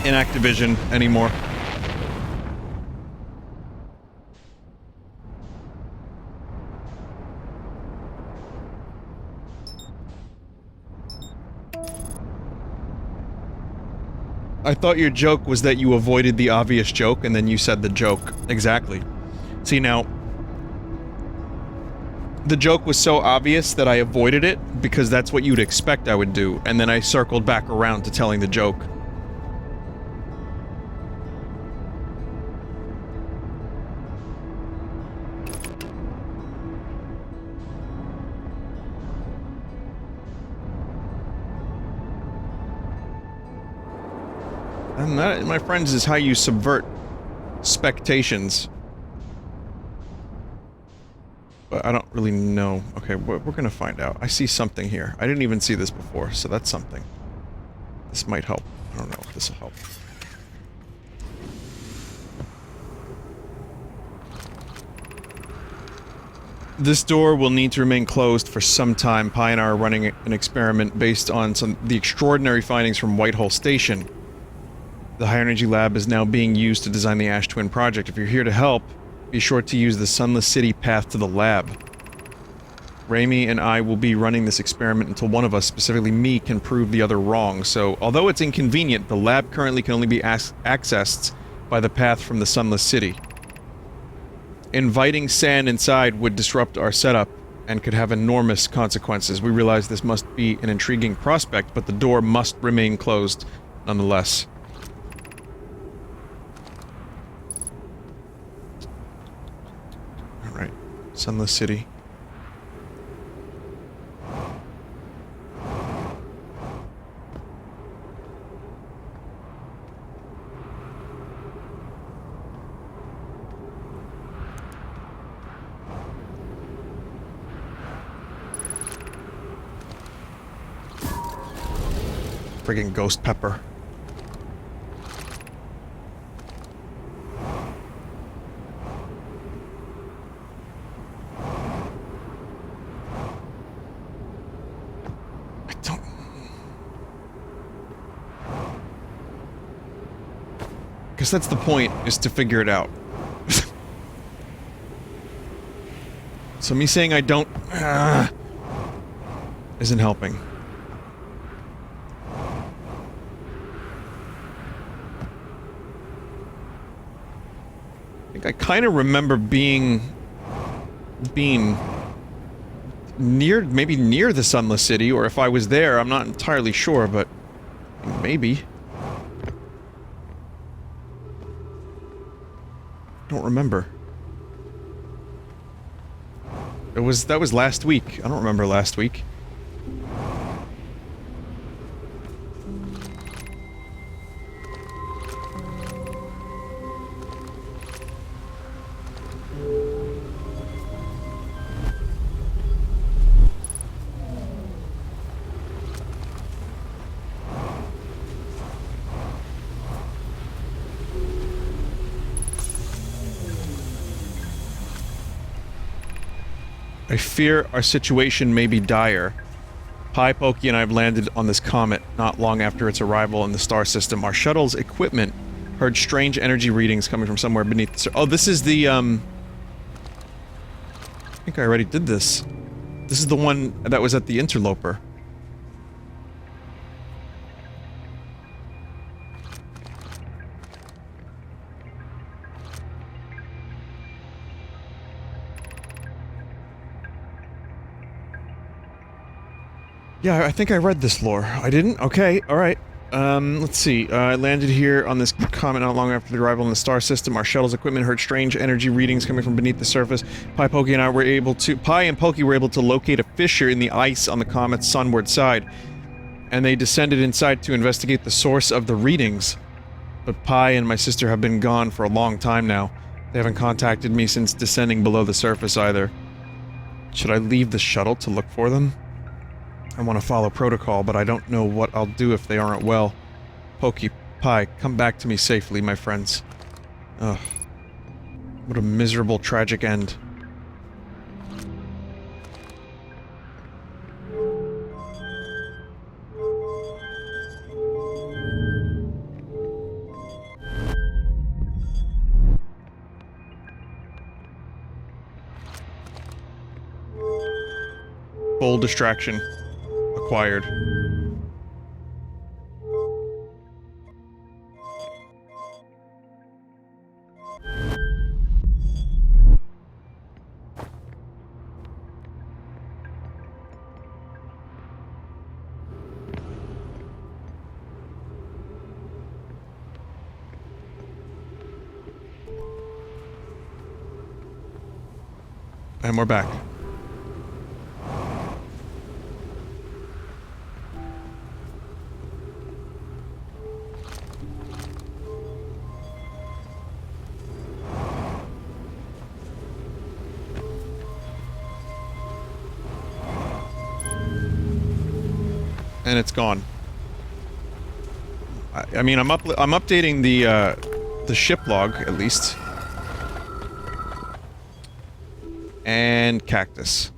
in Activision anymore. I thought your joke was that you avoided the obvious joke and then you said the joke. Exactly. See, now, the joke was so obvious that I avoided it because that's what you'd expect I would do, and then I circled back around to telling the joke. And that, my friends, is how you subvert spectations. But I don't really know. Okay, we're gonna find out. I see something here. I didn't even see this before, so that's something. This might help. I don't know if this will help. This door will need to remain closed for some time. Pi and I are running an experiment based on the extraordinary findings from Whitehall Station. The High Energy Lab is now being used to design the Ash Twin project. If you're here to help, be sure to use the Sunless City path to the lab. Raimi and I will be running this experiment until one of us, specifically me, can prove the other wrong. So, although it's inconvenient, the lab currently can only be accessed by the path from the Sunless City. Inviting sand inside would disrupt our setup and could have enormous consequences. We realize this must be an intriguing prospect, but the door must remain closed nonetheless. Alright, Sunless City. Friggin' ghost pepper. I don't... Because that's the point, is to figure it out. So me saying I don't... isn't helping. I think I kind of remember being near, maybe near the Sunless City, or if I was there, I'm not entirely sure, but maybe. Don't remember. That was last week. I don't remember last week. I fear our situation may be dire. Pi, Pokey, and I have landed on this comet not long after its arrival in the star system. Our shuttle's equipment heard strange energy readings coming from somewhere beneath the oh, this is the, I think I already did this. This is the one that was at the interloper. Yeah, I think I read this lore. I didn't? Okay, alright. Let's see. I landed here on this comet not long after the arrival in the star system. Our shuttle's equipment heard strange energy readings coming from beneath the surface. Pi, Pokey, and I were able to- Pi and Pokey were able to locate a fissure in the ice on the comet's sunward side. And they descended inside to investigate the source of the readings. But Pi and my sister have been gone for a long time now. They haven't contacted me since descending below the surface either. Should I leave the shuttle to look for them? I want to follow protocol, but I don't know what I'll do if they aren't well. Pokey, Pi, come back to me safely, my friends. Ugh. What a miserable, tragic end. Full distraction. Acquired. And we're back. And it's gone. I mean, I'm updating the ship log, at least. And cactus.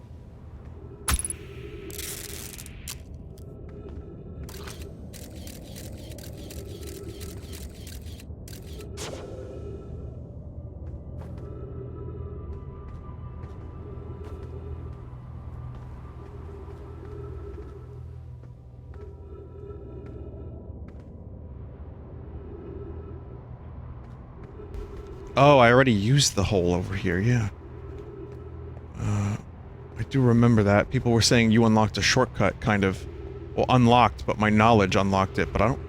Oh, I already used the hole over here, yeah. I do remember that. People were saying you unlocked a shortcut, kind of. Well, unlocked, but my knowledge unlocked it, but I don't...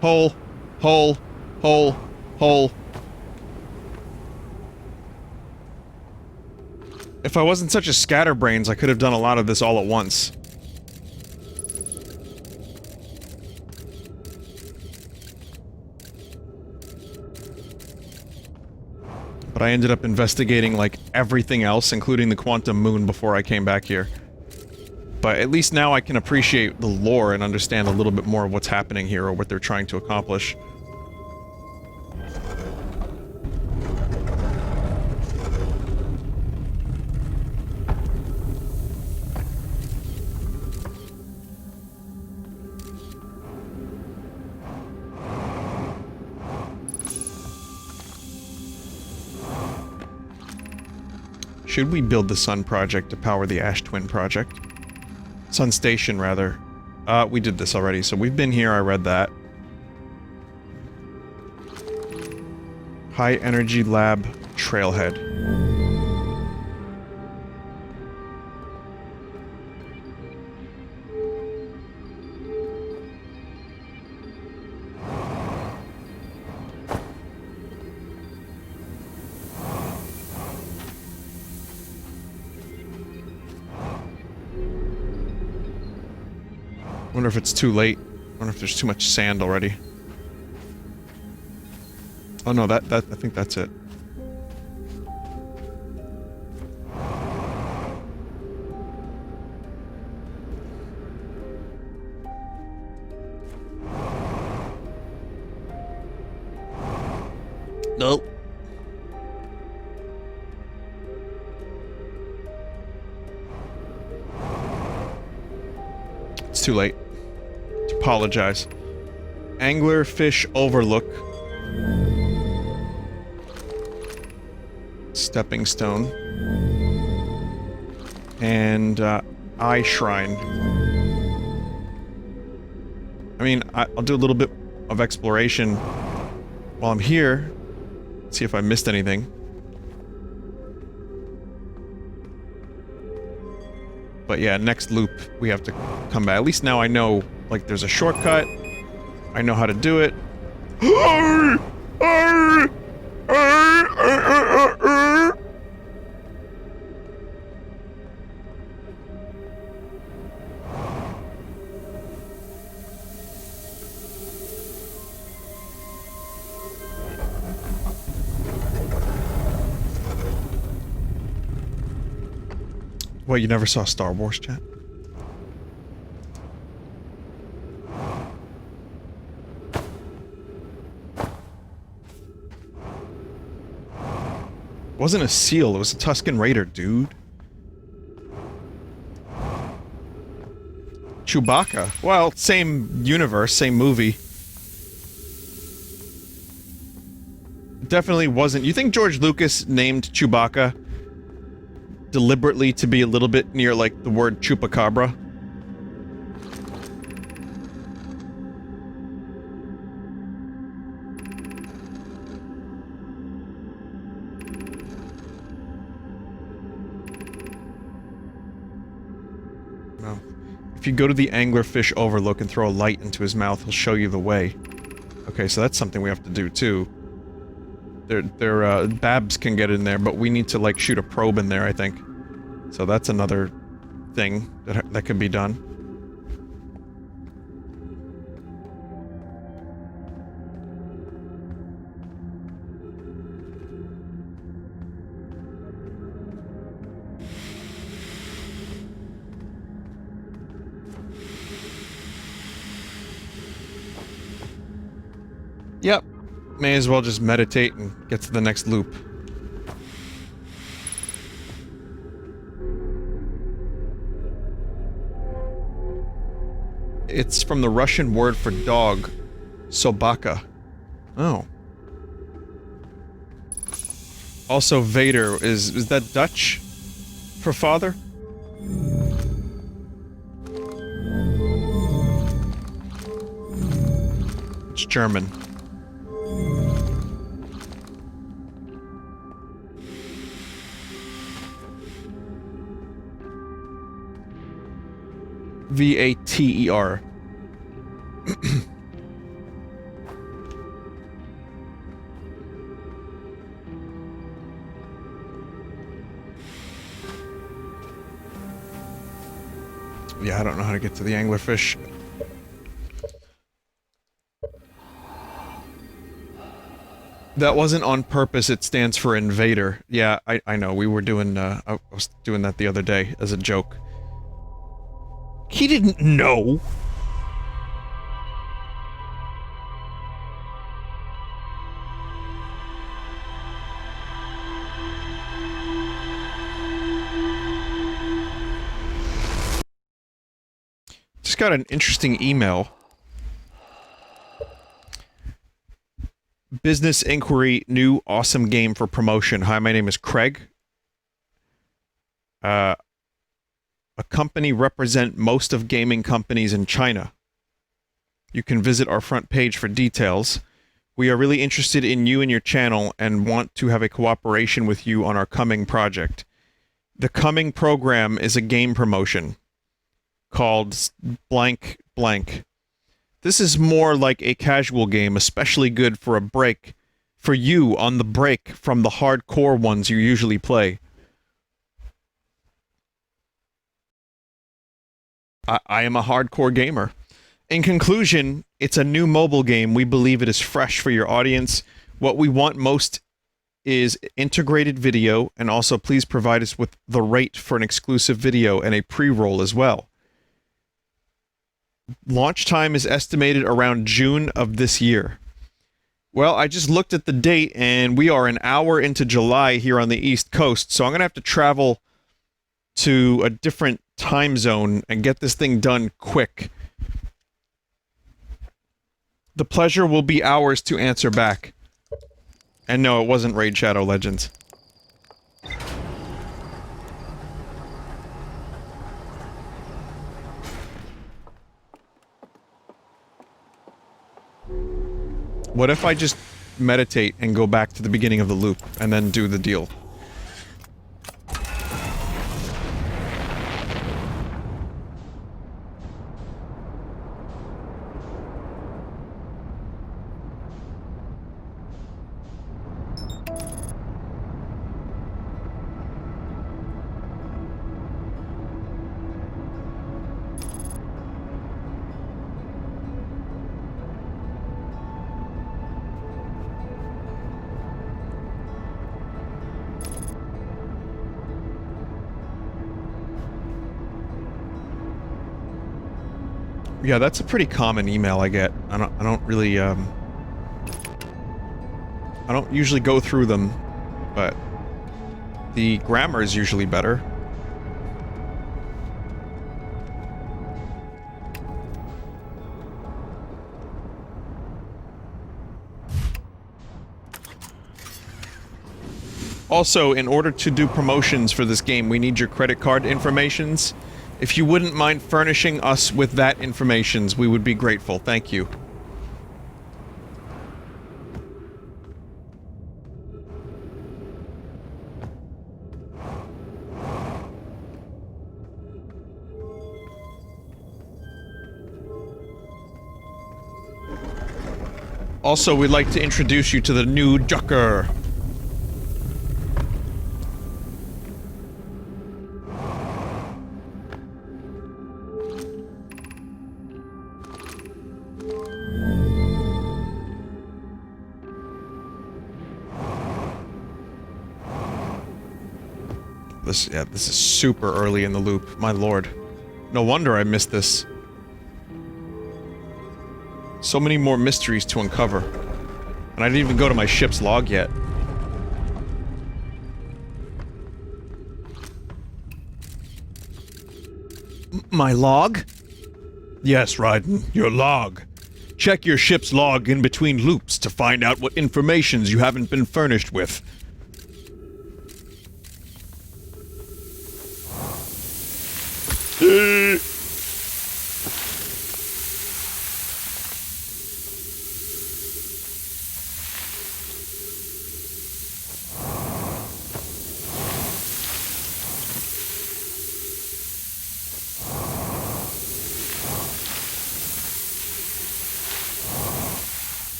Hole. Hole. Hole. Hole. If I wasn't such a scatterbrains, I could have done a lot of this all at once. But I ended up investigating, like, everything else, including the quantum moon, before I came back here. But at least now I can appreciate the lore and understand a little bit more of what's happening here, or what they're trying to accomplish. Should we build the Sun Project to power the Ash Twin Project? Sun Station, rather. We did this already, so we've been here, I read that. High Energy Lab Trailhead. Wonder if it's too late. Wonder if there's too much sand already. Oh no, I think that's it. Nope. It's too late. To apologize. Anglerfish Overlook. Stepping Stone. And, Eye Shrine. I mean, I'll do a little bit of exploration while I'm here. See if I missed anything. But yeah, next loop, we have to come back. At least now I know, like, there's a shortcut. I know how to do it. What, you never saw Star Wars, chat? It wasn't a seal, it was a Tusken Raider, dude. Chewbacca. Well, same universe, same movie. Definitely wasn't. You think George Lucas named Chewbacca deliberately to be a little bit near, like, the word chupacabra? No. If you go to the Anglerfish Overlook and throw a light into his mouth, he'll show you the way. Okay, so that's something we have to do, too. Babs can get in there, but we need to, like, shoot a probe in there, I think. So that's another thing that could be done. Yep. May as well just meditate and get to the next loop. It's from the Russian word for dog, sobaka. Oh. Also, Vader, is that Dutch for father? It's German. V-A-T-E-R. Yeah, I don't know how to get to the anglerfish. That wasn't on purpose, it stands for invader. Yeah, I know, we were doing, I was doing that the other day as a joke. He didn't know! Just got an interesting email. Business inquiry, new awesome game for promotion. Hi, my name is Craig. A company represent most of gaming companies in China. You can visit our front page for details. We are really interested in you and your channel and want to have a cooperation with you on our coming project. The coming program is a game promotion called blank blank. This is more like a casual game, especially good for a break, for you on the break from the hardcore ones you usually play. I am a hardcore gamer. In conclusion, it's a new mobile game. We believe it is fresh for your audience. What we want most is integrated video, and also please provide us with the rate for an exclusive video and a pre-roll as well. Launch time is estimated around June of this year. Well, I just looked at the date, and we are an hour into July here on the East Coast, so I'm going to have to travel to a different time zone and get this thing done quick. The pleasure will be ours to answer back. And no, it wasn't Raid Shadow Legends. What if I just meditate and go back to the beginning of the loop, and then do the deal? Yeah, that's a pretty common email I get. I don't really, I don't usually go through them, but the grammar is usually better. Also, in order to do promotions for this game, we need your credit card informations. If you wouldn't mind furnishing us with that information, we would be grateful. Thank you. Also, we'd like to introduce you to the new Ducker. This is super early in the loop, my lord. No wonder I missed this. So many more mysteries to uncover. And I didn't even go to my ship's log yet. My log? Yes, Raiden, your log. Check your ship's log in between loops to find out what informations you haven't been furnished with.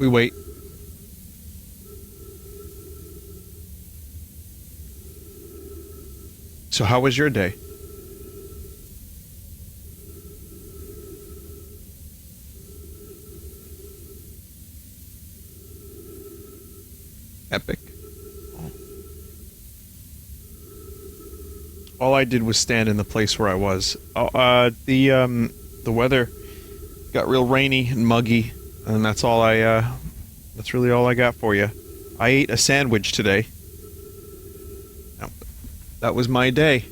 We wait. So how was your day? Epic. Oh. All I did was stand in the place where I was. The weather got real rainy and muggy, and that's really all I got for you. I ate a sandwich today. That was my day.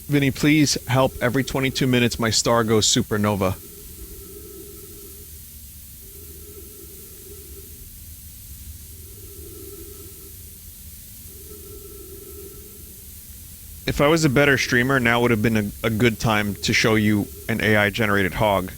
Vinny, please help. Every 22 minutes my star goes supernova. If I was a better streamer, now would have been a good time to show you an AI-generated hog.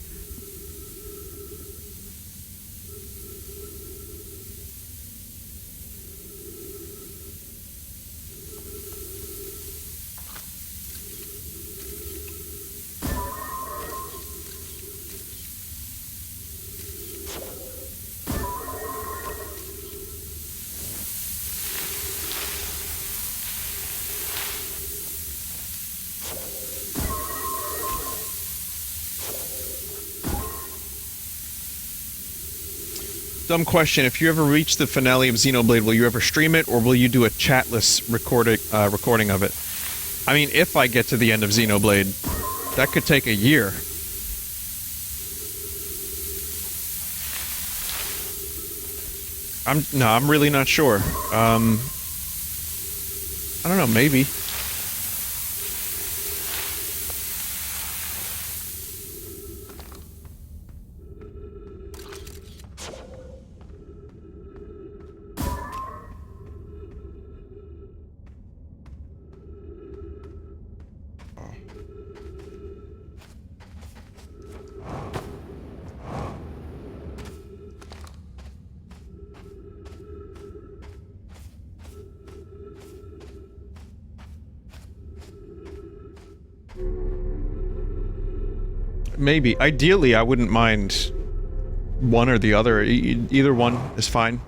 Dumb question. If you ever reach the finale of Xenoblade, will you ever stream it, or will you do a chatless recording of it? I mean, if I get to the end of Xenoblade, that could take a year. I'm really not sure. I don't know, maybe. Maybe. Ideally, I wouldn't mind one or the other. Either one is fine.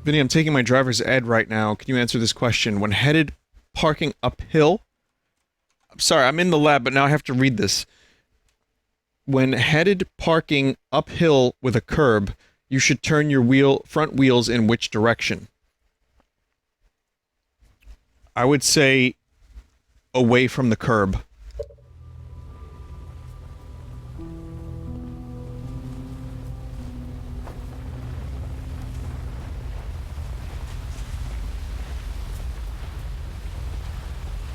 Vinny, I'm taking my driver's ed right now. Can you answer this question? When headed parking uphill... I'm sorry, I'm in the lab, but now I have to read this. When headed parking uphill with a curb, you should turn your front wheels in which direction? I would say away from the curb.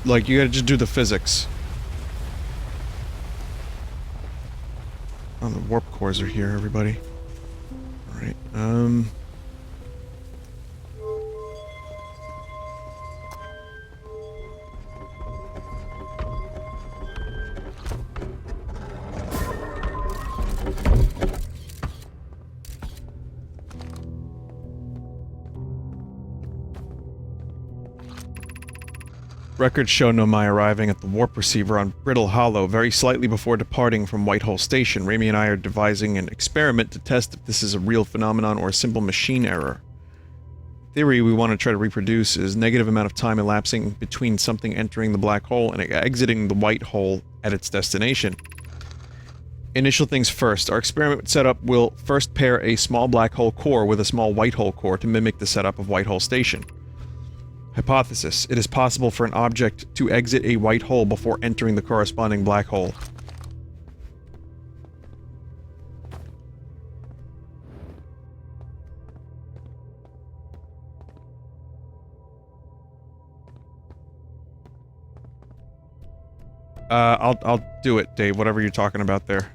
Like, you gotta just do the physics. Oh, the warp cores are here, everybody. Alright, Records show Nomai arriving at the warp receiver on Brittle Hollow very slightly before departing from Whitehole Station. Raimi and I are devising an experiment to test if this is a real phenomenon or a simple machine error. Theory we want to try to reproduce is negative amount of time elapsing between something entering the black hole and exiting the white hole at its destination. Initial things first. Our experiment setup will first pair a small black hole core with a small white hole core to mimic the setup of Whitehole Station. Hypothesis. It is possible for an object to exit a white hole before entering the corresponding black hole. I'll do it, Dave, whatever you're talking about there.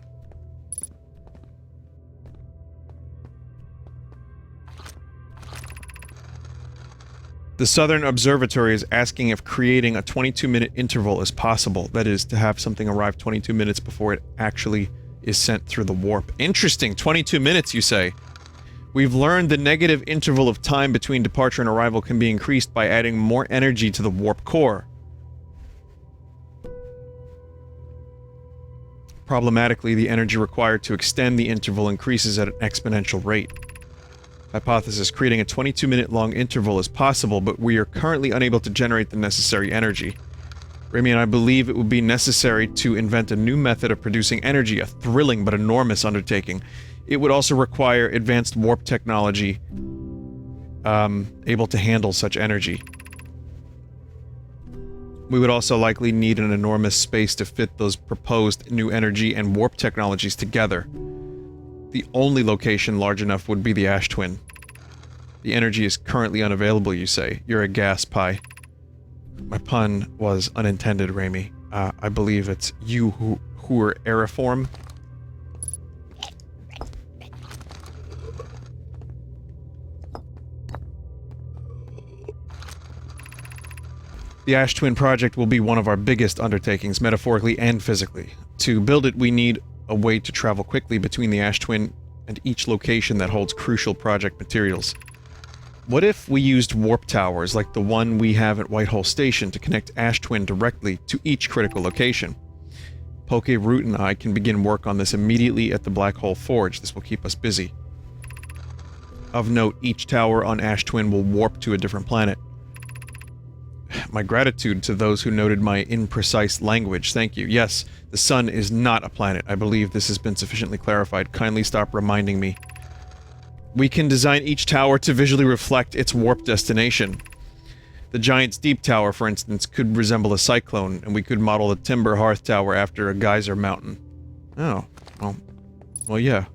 The Southern Observatory is asking if creating a 22-minute interval is possible. That is, to have something arrive 22 minutes before it actually is sent through the warp. Interesting, 22 minutes, you say? We've learned the negative interval of time between departure and arrival can be increased by adding more energy to the warp core. Problematically, the energy required to extend the interval increases at an exponential rate. Hypothesis. Creating a 22-minute long interval is possible, but we are currently unable to generate the necessary energy. Raimi and I believe it would be necessary to invent a new method of producing energy, a thrilling but enormous undertaking. It would also require advanced warp technology, able to handle such energy. We would also likely need an enormous space to fit those proposed new energy and warp technologies together. The only location large enough would be the Ash Twin. The energy is currently unavailable, you say. You're a gas pie. My pun was unintended, Raimi. I believe it's you who are aeriform. The Ash Twin project will be one of our biggest undertakings, metaphorically and physically. To build it, we need a way to travel quickly between the Ash Twin and each location that holds crucial project materials. What if we used warp towers like the one we have at Whitehole Station to connect Ash Twin directly to each critical location? Poke Root and I can begin work on this immediately at the Black Hole Forge. This will keep us busy. Of note, each tower on Ash Twin will warp to a different planet. My gratitude to those who noted my imprecise language. Thank you. Yes, the sun is not a planet. I believe this has been sufficiently clarified. Kindly stop reminding me. We can design each tower to visually reflect its warp destination. The Giant's Deep Tower, for instance, could resemble a cyclone, and we could model the Timber Hearth Tower after a geyser mountain. Oh, well, yeah.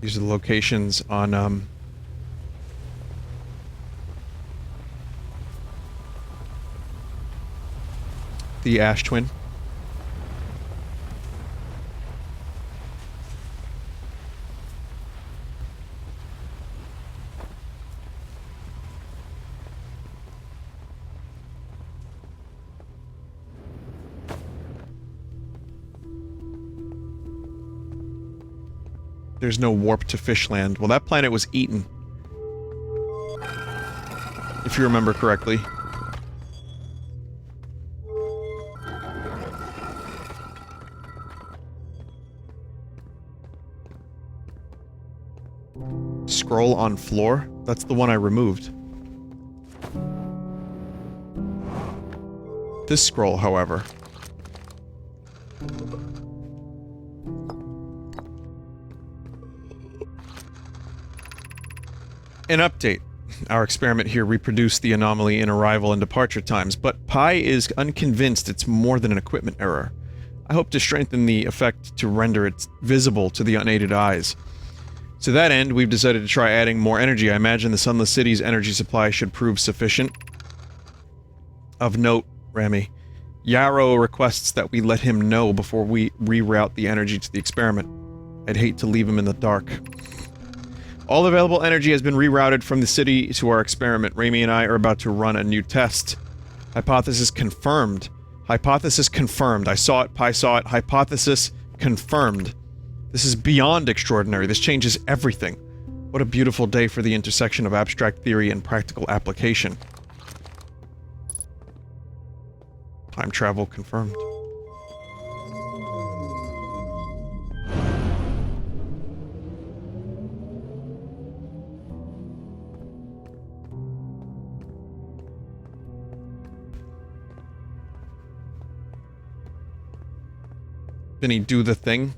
These are the locations on, the Ash Twin. There's no warp to Fishland. Well, that planet was eaten. If you remember correctly. Scroll on floor? That's the one I removed. This scroll, however. An update. Our experiment here reproduced the anomaly in arrival and departure times, but Pi is unconvinced it's more than an equipment error. I hope to strengthen the effect to render it visible to the unaided eyes. To that end, we've decided to try adding more energy. I imagine the Sunless City's energy supply should prove sufficient. Of note, Rami, Yarrow requests that we let him know before we reroute the energy to the experiment. I'd hate to leave him in the dark. All available energy has been rerouted from the city to our experiment. Raimi and I are about to run a new test. Hypothesis confirmed. Hypothesis confirmed. I saw it, Pi saw it. Hypothesis confirmed. This is beyond extraordinary. This changes everything. What a beautiful day for the intersection of abstract theory and practical application. Time travel confirmed. Vinny, do the thing.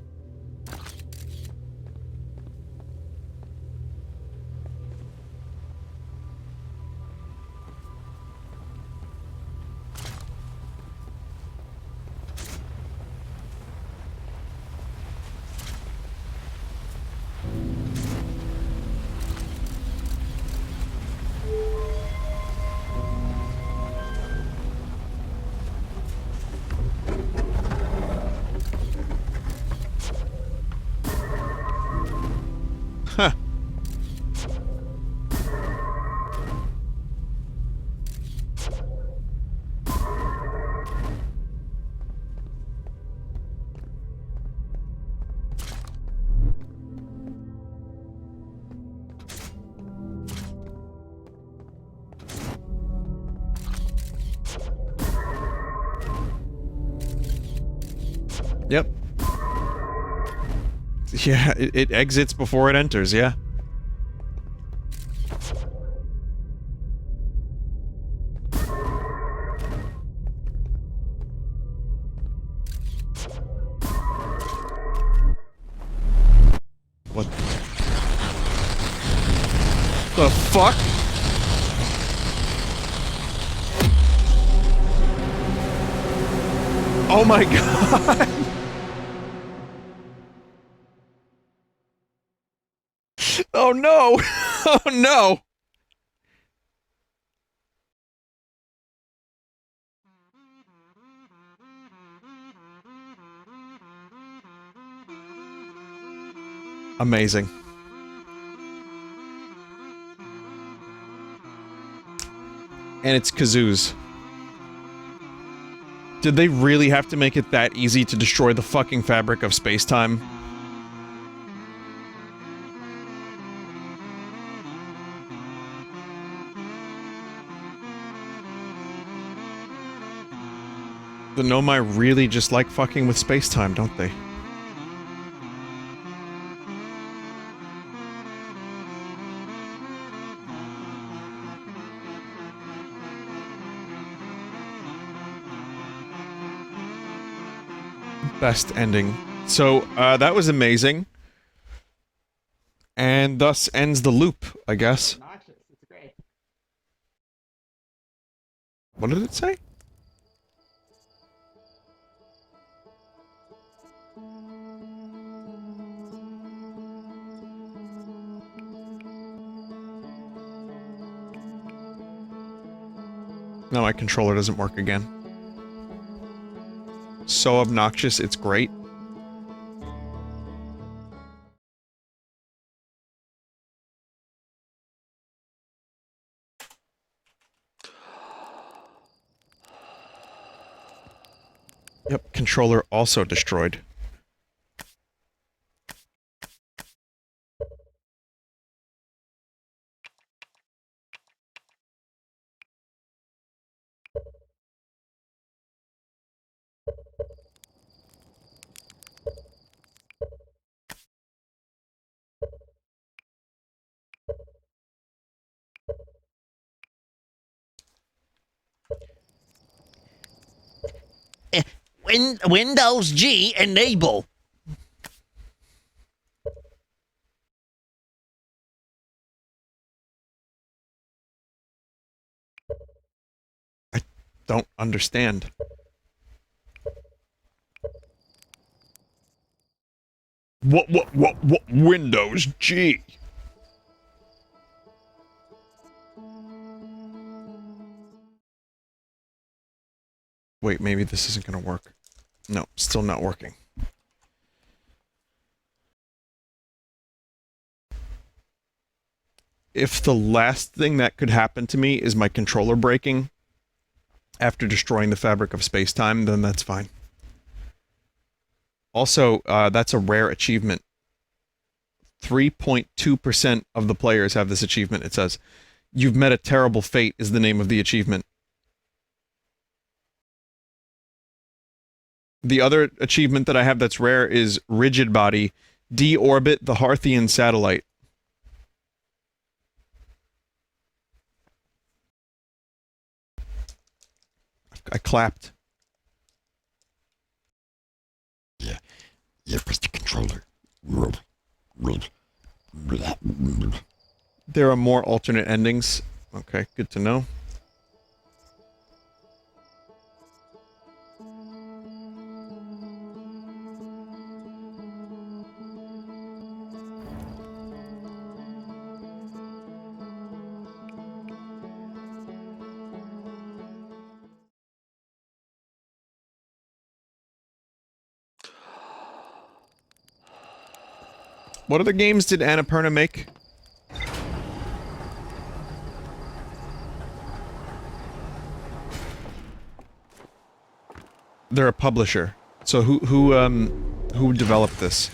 Huh. Yep. Yeah, it exits before it enters, yeah. What the fuck? Oh my god! Oh no! Oh no! Amazing. And it's kazoos. Did they really have to make it that easy to destroy the fucking fabric of space-time? The Nomai really just like fucking with space-time, don't they? Best ending. So, that was amazing. And thus ends the loop, I guess. It's great. What did it say? No, my controller doesn't work again. So obnoxious, it's great. Yep, controller also destroyed. Windows G enable. I don't understand. What, Windows G? Wait, maybe this isn't gonna work. No, still not working. If the last thing that could happen to me is my controller breaking after destroying the fabric of space-time, then that's fine. Also, that's a rare achievement 3.2% of the players have this achievement, it says. You've met a terrible fate is the name of the achievement. The other achievement that I have that's rare is Rigid Body, deorbit the Harthian satellite. I clapped. Yeah, press the controller. There are more alternate endings. Okay, good to know. What other games did Annapurna make? They're a publisher. So who developed this?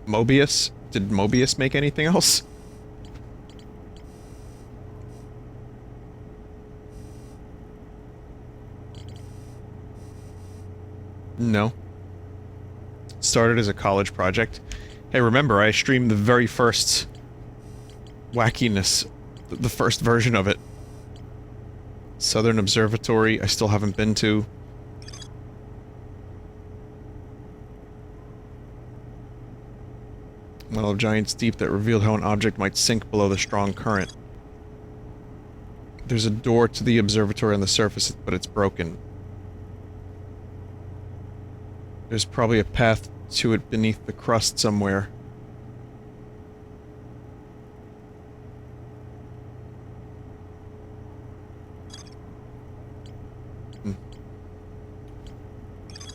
Mobius? Did Mobius make anything else? No. Started as a college project. Hey, remember, I streamed the very first wackiness, the first version of it. Southern Observatory, I still haven't been to. Well of Giants Deep that revealed how an object might sink below the strong current. There's a door to the observatory on the surface, but it's broken. There's probably a path to it beneath the crust somewhere.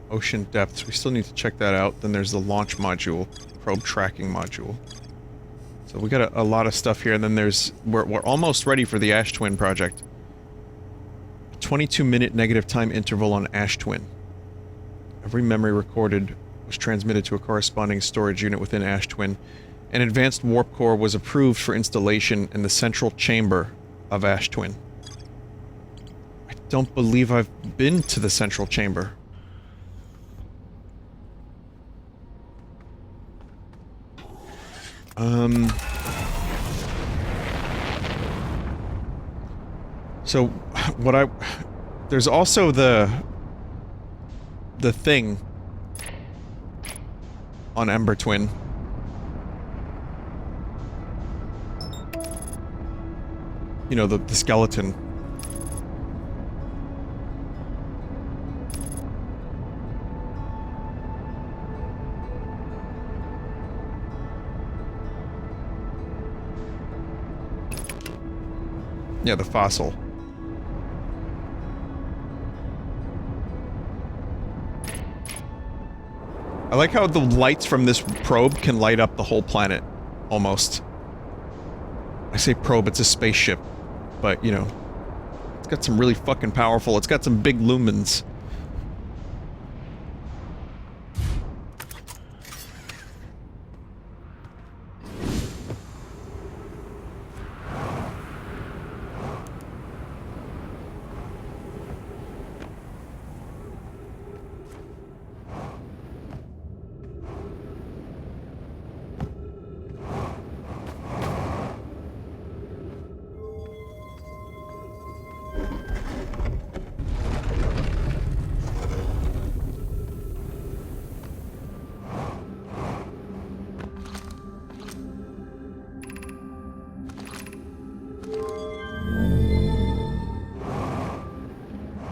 Ocean depths, we still need to check that out. Then there's the launch module, probe tracking module. So we got a lot of stuff here, and then there's... We're almost ready for the Ash Twin project. 22-minute negative time interval on Ash Twin. Every memory recorded was transmitted to a corresponding storage unit within Ash Twin. An advanced warp core was approved for installation in the central chamber of Ash Twin. I don't believe I've been to the central chamber. So, what I... There's also the thing on Ember Twin. You know, the skeleton. Yeah, the fossil. I like how the lights from this probe can light up the whole planet. Almost. I say probe, it's a spaceship. But, you know, it's got some really fucking powerful... It's got some big lumens.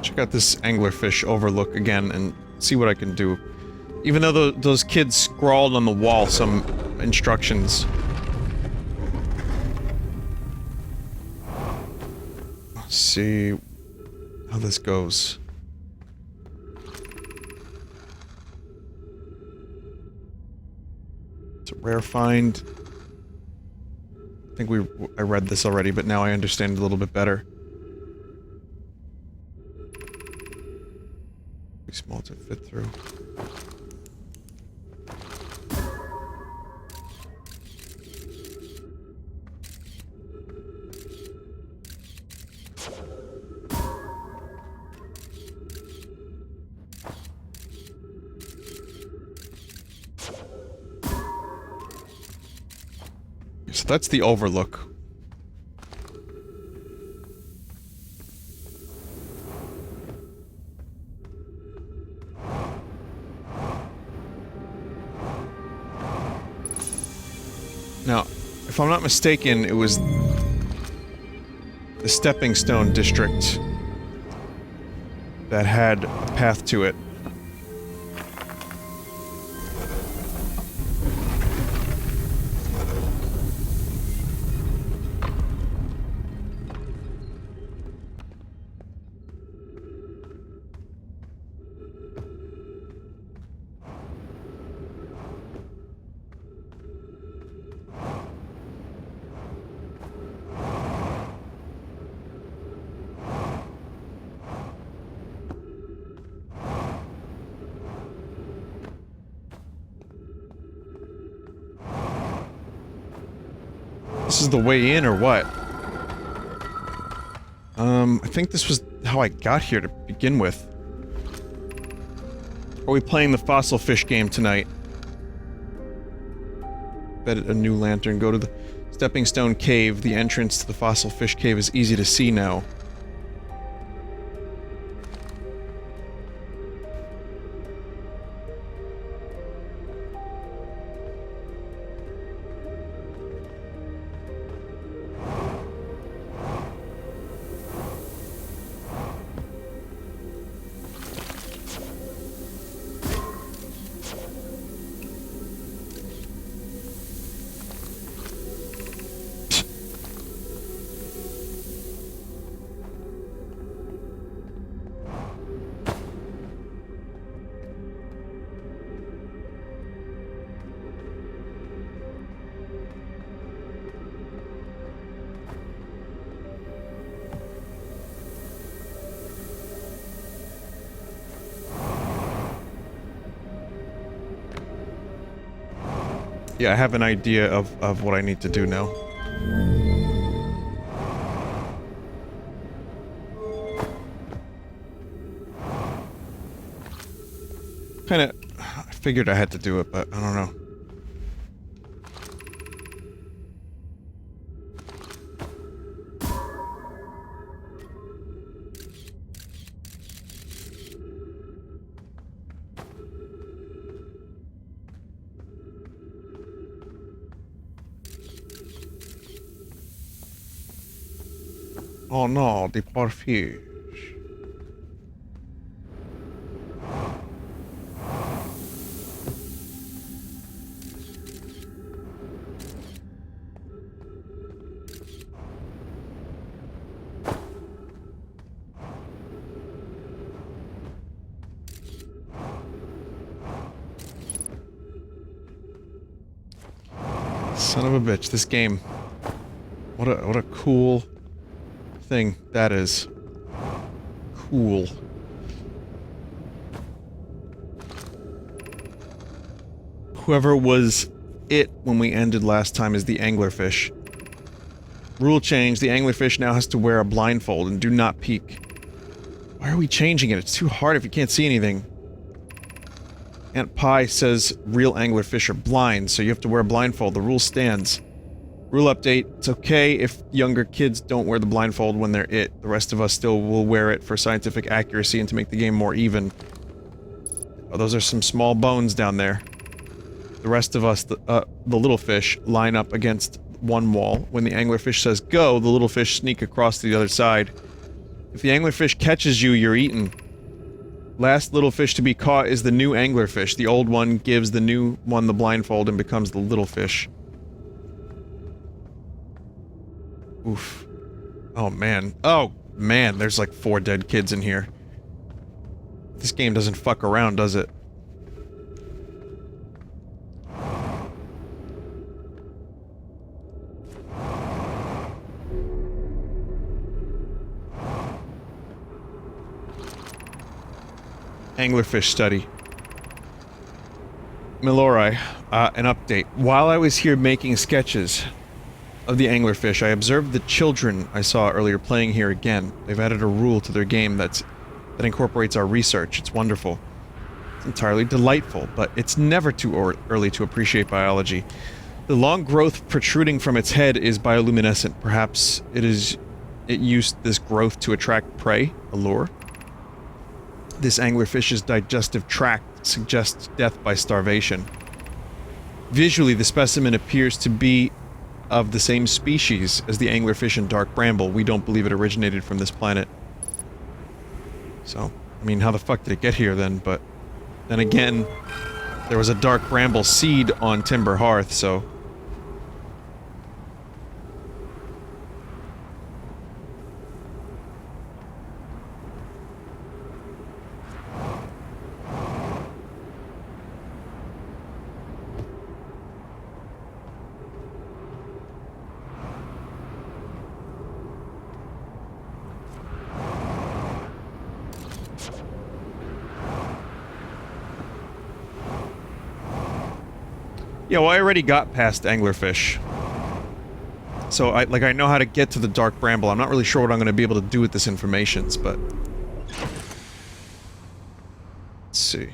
Check out this Anglerfish overlook again and see what I can do. Even though those kids scrawled on the wall some instructions. Let's see how this goes. It's a rare find. I think I read this already, but now I understand it a little bit better. fit through. So that's the overlook. Now, if I'm not mistaken, it was the Stepping Stone district that had a path to it. This is the way in, or what? I think this was how I got here to begin with. Are we playing the fossil fish game tonight? Bet a new lantern. Go to the Stepping Stone Cave. The entrance to the fossil fish cave is easy to see now. Yeah, I have an idea of what I need to do now. Kinda... I figured I had to do it, but I don't know. Oh no, the poor fish. Son of a bitch, this game. What a cool thing that is. Cool. Whoever was it when we ended last time is the Anglerfish. Rule change, the Anglerfish now has to wear a blindfold and do not peek. Why are we changing it? It's too hard if you can't see anything. Aunt Pie says real Anglerfish are blind, so you have to wear a blindfold. The rule stands. Rule update, it's okay if younger kids don't wear the blindfold when they're it. The rest of us still will wear it for scientific accuracy and to make the game more even. Oh, those are some small bones down there. The rest of us, the little fish, line up against one wall. When the Anglerfish says go, the little fish sneak across to the other side. If the Anglerfish catches you, you're eaten. Last little fish to be caught is the new Anglerfish. The old one gives the new one the blindfold and becomes the little fish. Oof. Oh man. Oh man, there's like 4 dead kids in here. This game doesn't fuck around, does it? anglerfish study. Milori, an update. While I was here making sketches of the anglerfish, I observed the children I saw earlier playing here again. They've added a rule to their game that incorporates our research. It's wonderful. It's entirely delightful, but it's never too early to appreciate biology. The long growth protruding from its head is bioluminescent. Perhaps it used this growth to attract prey, a lure. This anglerfish's digestive tract suggests death by starvation. Visually, the specimen appears to be of the same species as the anglerfish and dark bramble. We don't believe it originated from this planet. So, I mean, how the fuck did it get here then? But then again, there was a dark bramble seed on Timber Hearth, so... Yeah, well, I already got past Anglerfish. So, I know how to get to the Dark Bramble. I'm not really sure what I'm going to be able to do with this information, but... Let's see.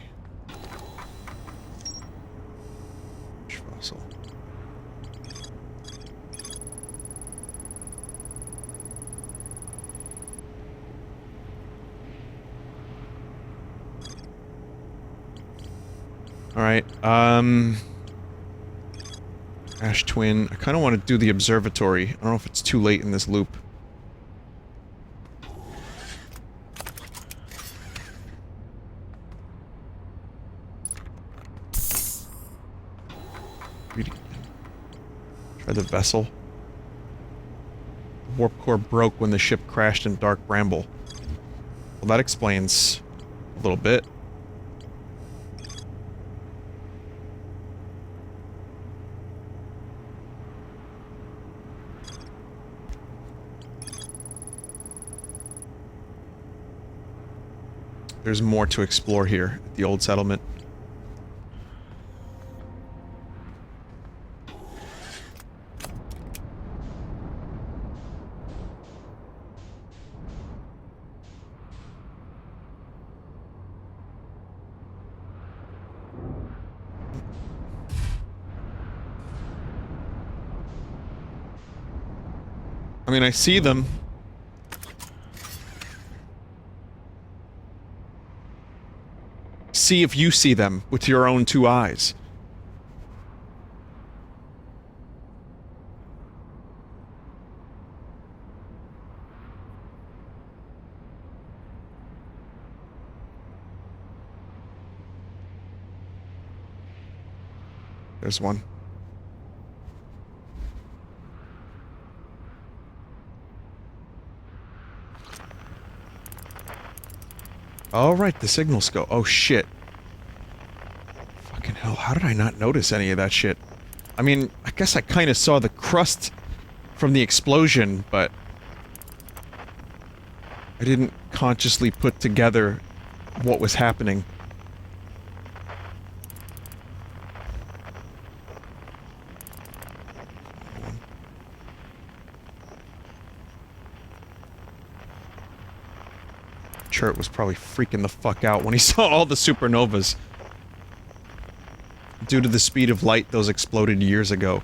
Fish fossil. Alright, Ash Twin. I kind of want to do the Observatory. I don't know if it's too late in this loop. Read again. Try the vessel. The warp core broke when the ship crashed in Dark Bramble. Well, that explains a little bit. There's more to explore here at the old settlement. I mean, I see them. See if you see them with your own two eyes. There's one. All right, the signals go. Oh, shit. Fucking hell, how did I not notice any of that shit? I mean, I guess I kind of saw the crust from the explosion, but... I didn't consciously put together what was happening. Chert was probably freaking the fuck out when he saw all the supernovas. Due to the speed of light, those exploded years ago.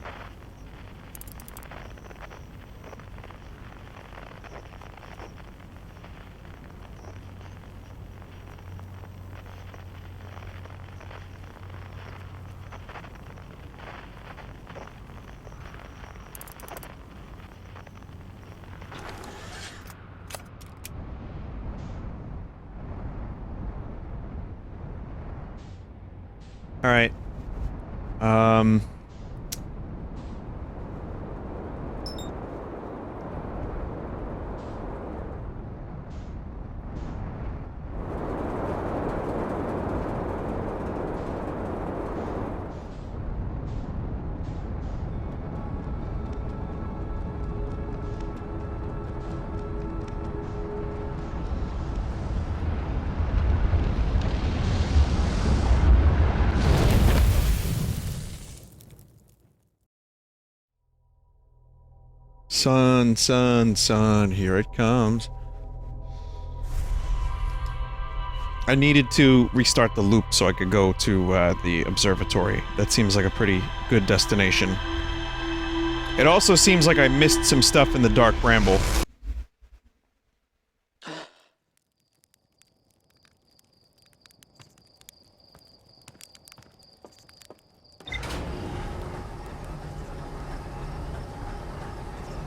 Alright. Sun, sun, sun, here it comes. I needed to restart the loop so I could go to the observatory. That seems like a pretty good destination. It also seems like I missed some stuff in the Dark Bramble.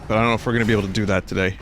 But I don't know if we're gonna be able to do that today.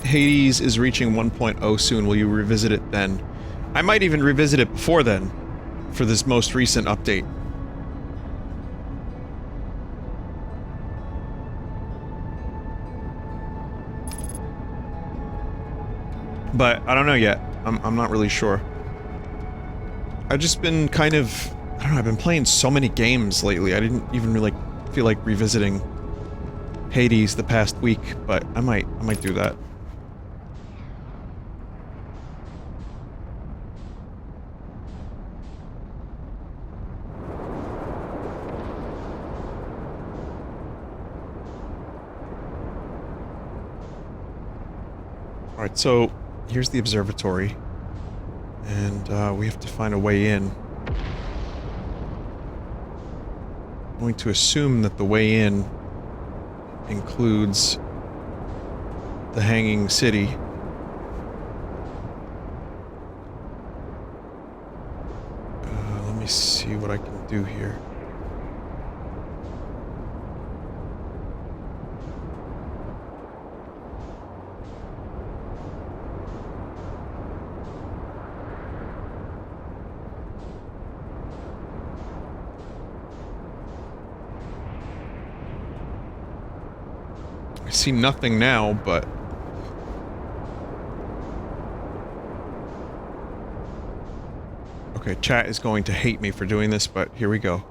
Hades is reaching 1.0 soon. Will you revisit it then? I might even revisit it before then, for this most recent update. But I don't know yet. I'm not really sure. I've just been kind of... I don't know, I've been playing so many games lately. I didn't even really feel like revisiting Hades the past week, but I might do that. Alright, so here's the observatory, and we have to find a way in. I'm going to assume that the way in includes the hanging city. Let me see what I can do here. I see nothing now, but... Okay, chat is going to hate me for doing this, but here we go.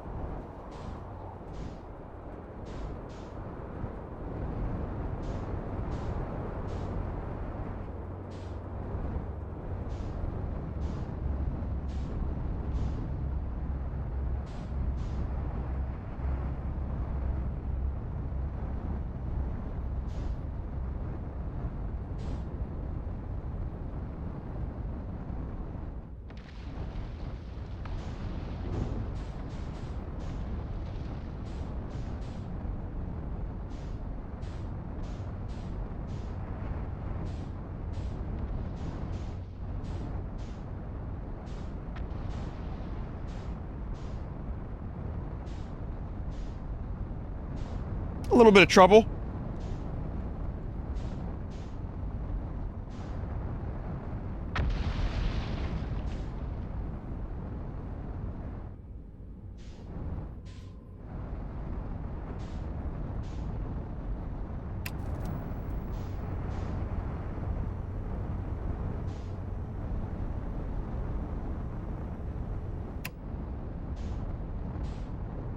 A little bit of trouble.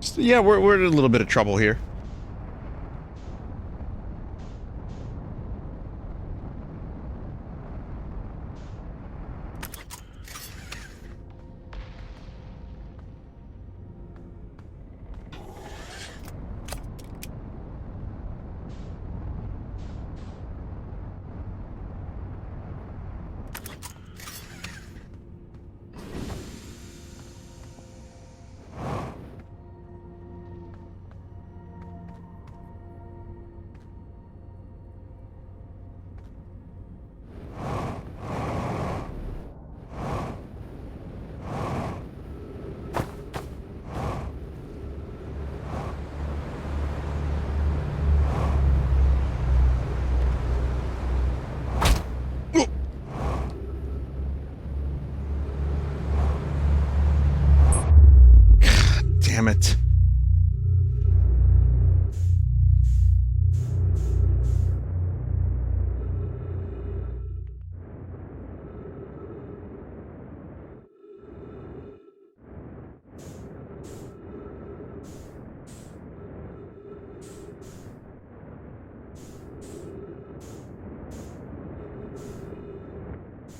So, yeah, we're in a little bit of trouble here.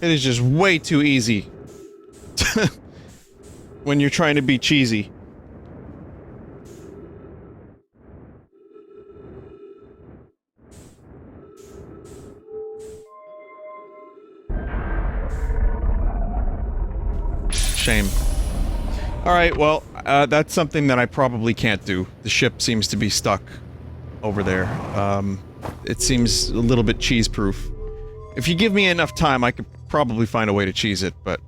It is just way too easy. When you're trying to be cheesy. Shame. Alright, well, that's something that I probably can't do. The ship seems to be stuck over there. It seems a little bit cheese-proof. If you give me enough time, I could probably find a way to cheese it, but...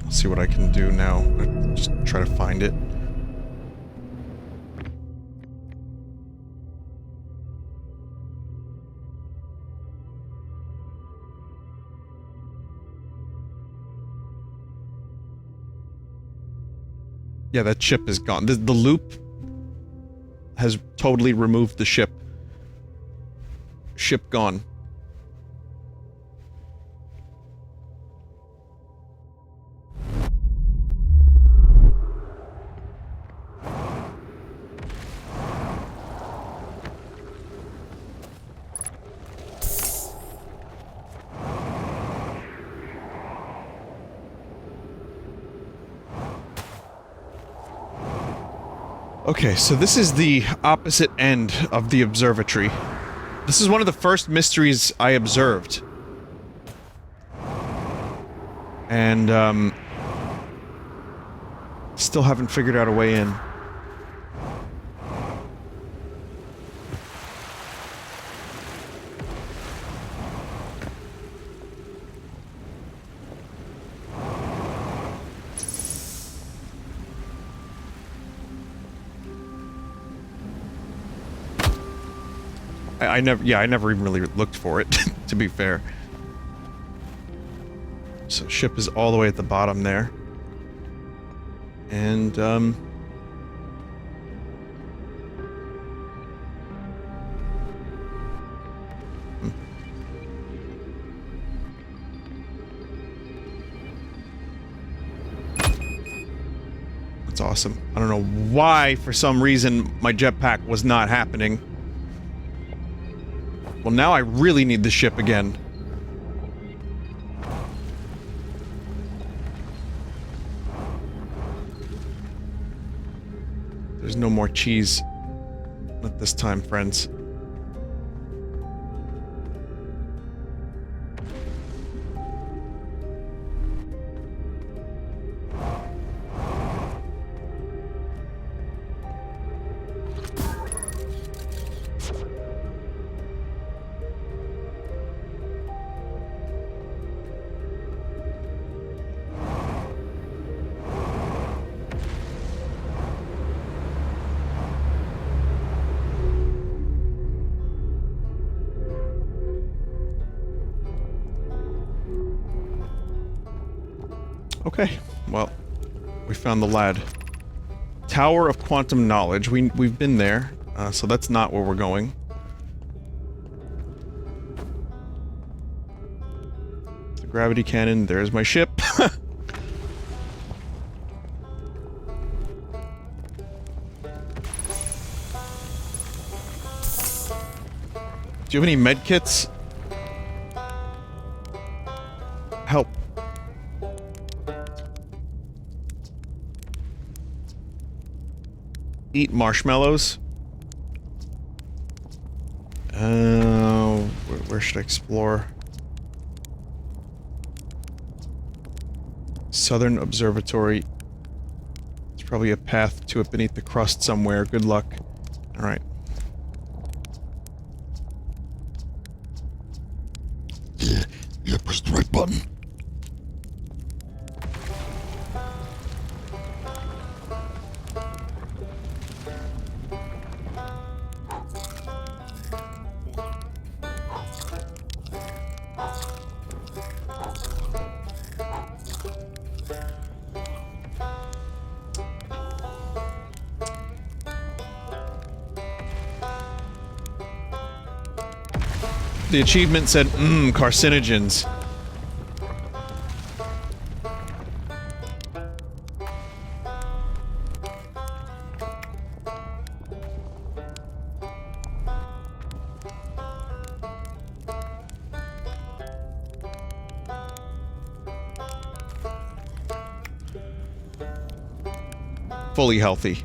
Let's see what I can do now. Just try to find it. Yeah, that ship is gone. The loop has totally removed the ship. Ship gone. Okay, so this is the opposite end of the observatory. This is one of the first mysteries I observed. And, still haven't figured out a way in. I never even really looked for it, to be fair. So, ship is all the way at the bottom there. And, That's awesome. I don't know why, for some reason, my jetpack was not happening. Well, now I really need the ship again. There's no more cheese. Not this time, friends. Okay, well, we found the lad. Tower of Quantum Knowledge. We've been there, so that's not where we're going. The gravity cannon, there's my ship. Do you have any med kits? Help. Eat marshmallows. Where should I explore? Southern Observatory. There's probably a path to it beneath the crust somewhere. Good luck. Alright. Yeah, press the right button. The achievement said, carcinogens. fully healthy.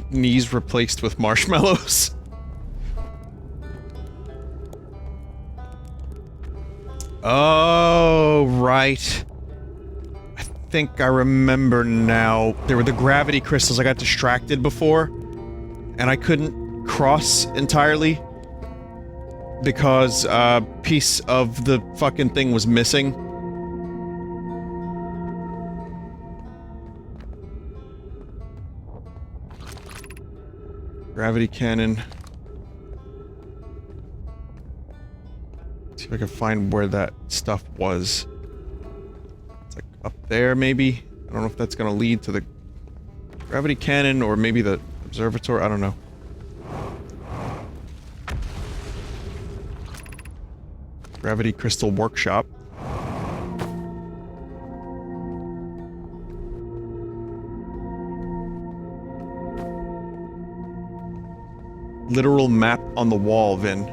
Knees replaced with marshmallows. Oh, right. I think I remember now. There were the gravity crystals. I got distracted before, and I couldn't cross entirely because a piece of the fucking thing was missing. Gravity cannon. See if I can find where that stuff was. It's like up there, maybe? I don't know if that's gonna lead to the gravity cannon or maybe the observatory. I don't know. Gravity crystal workshop. Literal map on the wall, Vin.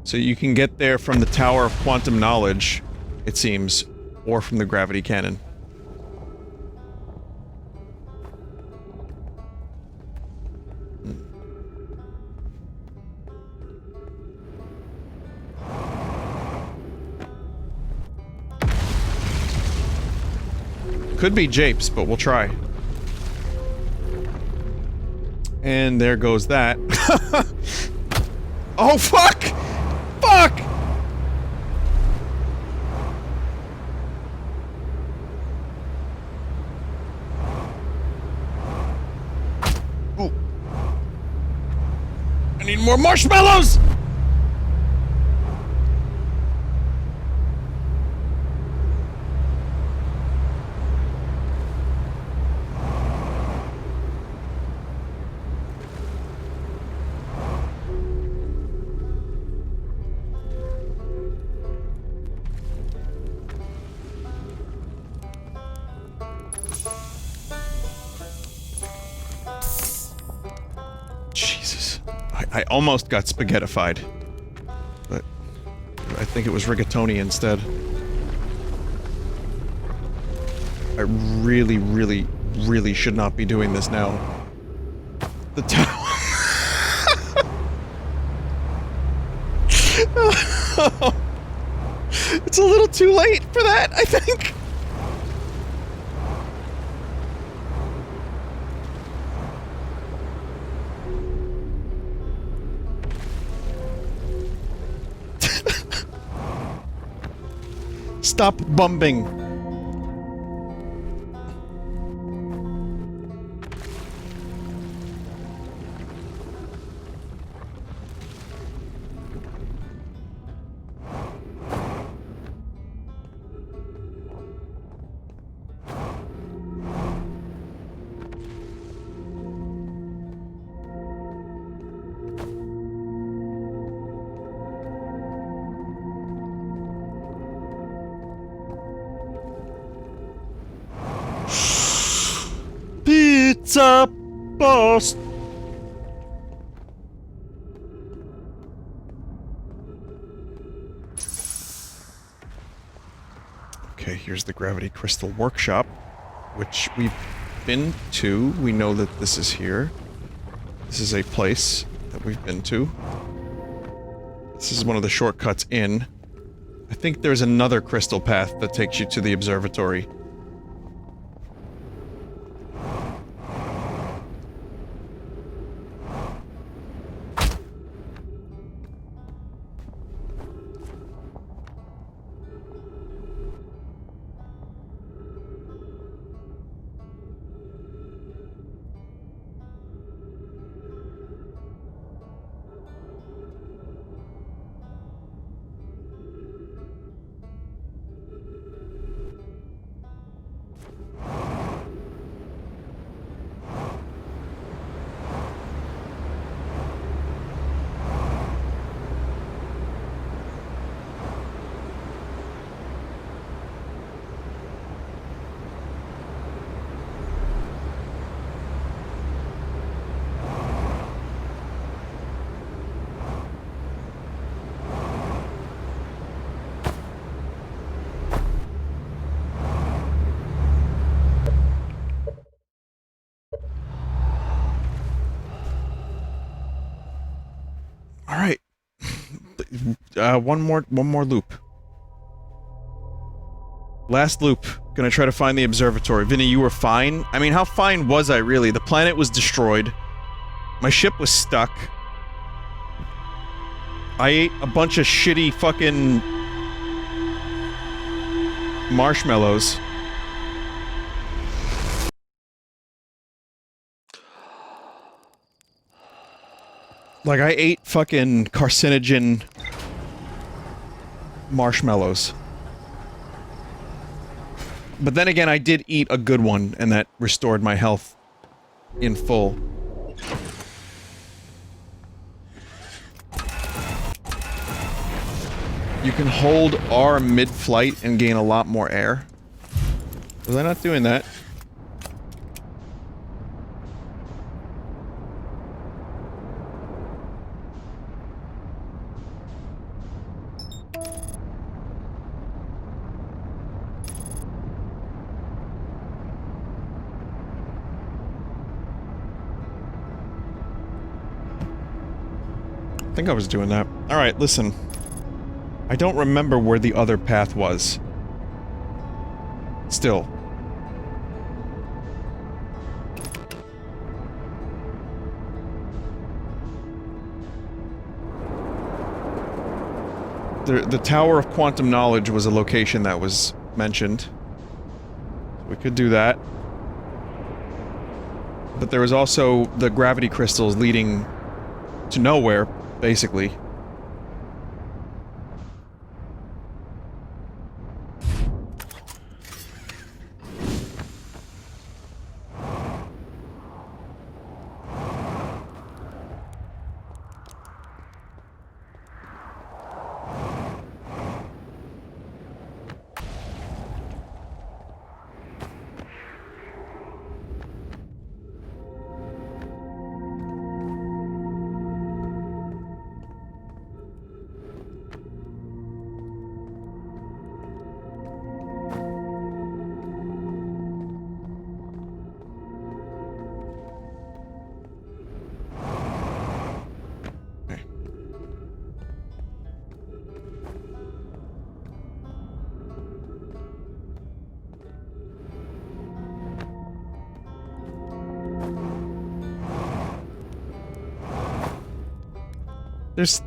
So you can get there from the Tower of Quantum Knowledge, it seems, or from the gravity cannon. Could be japes, but we'll try. And there goes that. Oh, fuck! Fuck! Ooh. I need more marshmallows! I almost got spaghettified, but I think it was rigatoni instead. I really, really, really should not be doing this now. The tower. It's a little too late for that, I think. Stop bumping. Pizza boss. Okay, here's the gravity crystal workshop, which we've been to. We know that this is here. This is a place that we've been to. This is one of the shortcuts in. I think there's another crystal path that takes you to the observatory. one more loop. Last loop. Gonna try to find the observatory. Vinny, you were fine? I mean, how fine was I really? The planet was destroyed. My ship was stuck. I ate a bunch of shitty fucking marshmallows. Like, I ate fucking carcinogen marshmallows. But then again, I did eat a good one, and that restored my health in full. You can hold R mid-flight and gain a lot more air. Was I not doing that? I think I was doing that. Alright, listen. I don't remember where the other path was. Still. The Tower of Quantum Knowledge was a location that was mentioned. We could do that. But there was also the gravity crystals leading to nowhere, basically.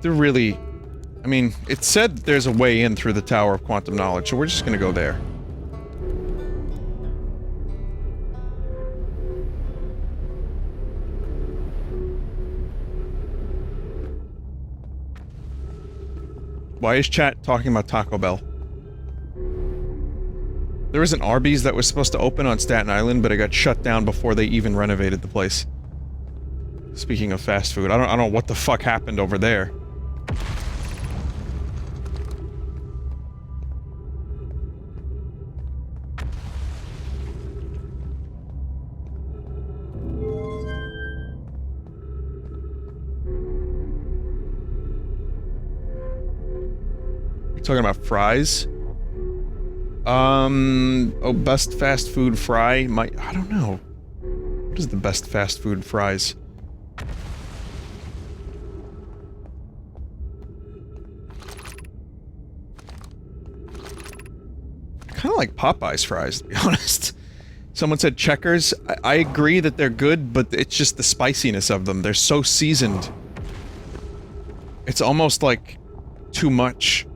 They're really... I mean, it said there's a way in through the Tower of Quantum Knowledge, so we're just gonna go there. Why is chat talking about Taco Bell? There was an Arby's that was supposed to open on Staten Island, but it got shut down before they even renovated the place. Speaking of fast food, I don't know what the fuck happened over there. You talking about fries? Oh, best fast food fry? I don't know. What is the best fast food fries? Kind of like Popeye's fries, to be honest. Someone said Checkers. I agree that they're good, but it's just the spiciness of them. They're so seasoned. It's almost like too much.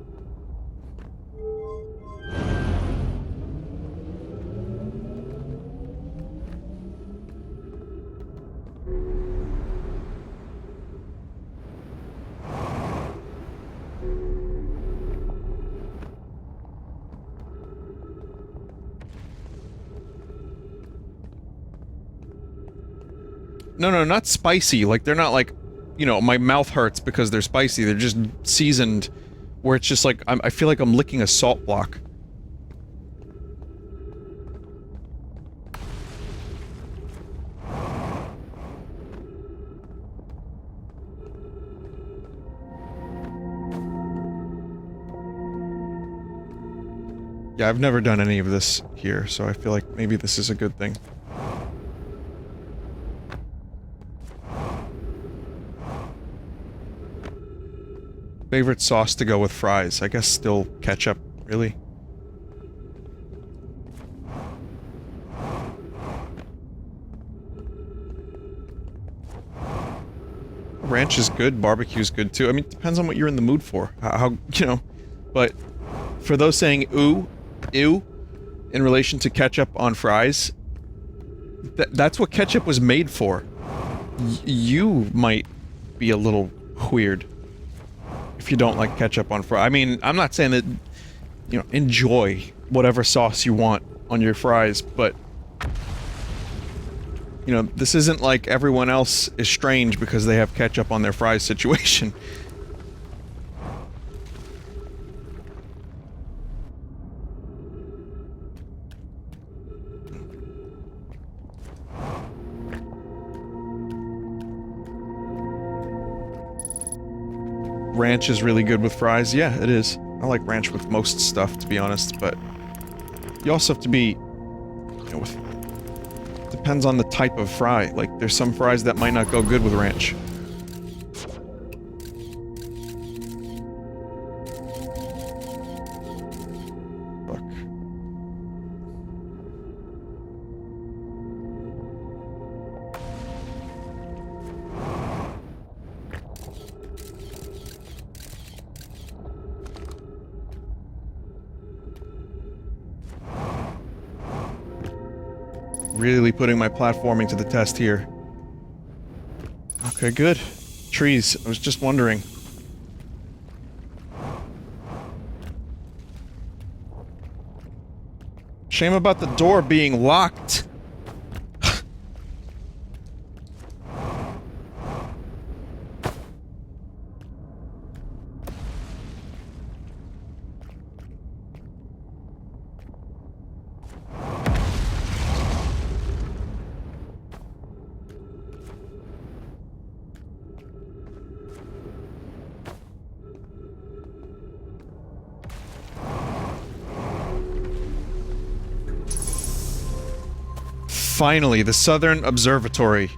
No, not spicy. Like, they're not like, you know, my mouth hurts because they're spicy. They're just seasoned, where it's just like, I feel like I'm licking a salt block. Yeah, I've never done any of this here, so I feel like maybe this is a good thing. Favorite sauce to go with fries? I guess still ketchup, really. Ranch is good, barbecue's good too. I mean, it depends on what you're in the mood for. How you know, but for those saying ooh, ew, in relation to ketchup on fries, that's what ketchup was made for. You might be a little weird if you don't like ketchup on fries. I mean, I'm not saying that, you know, enjoy whatever sauce you want on your fries, but you know, this isn't like everyone else is strange because they have ketchup on their fries situation. Ranch is really good with fries. Yeah, it is. I like ranch with most stuff, to be honest, but you also have to be, you know, depends on the type of fry. Like, there's some fries that might not go good with ranch. Fuck. Really putting my platforming to the test here. Okay, good. Trees. I was just wondering. Shame about the door being locked. Finally, the Southern Observatory.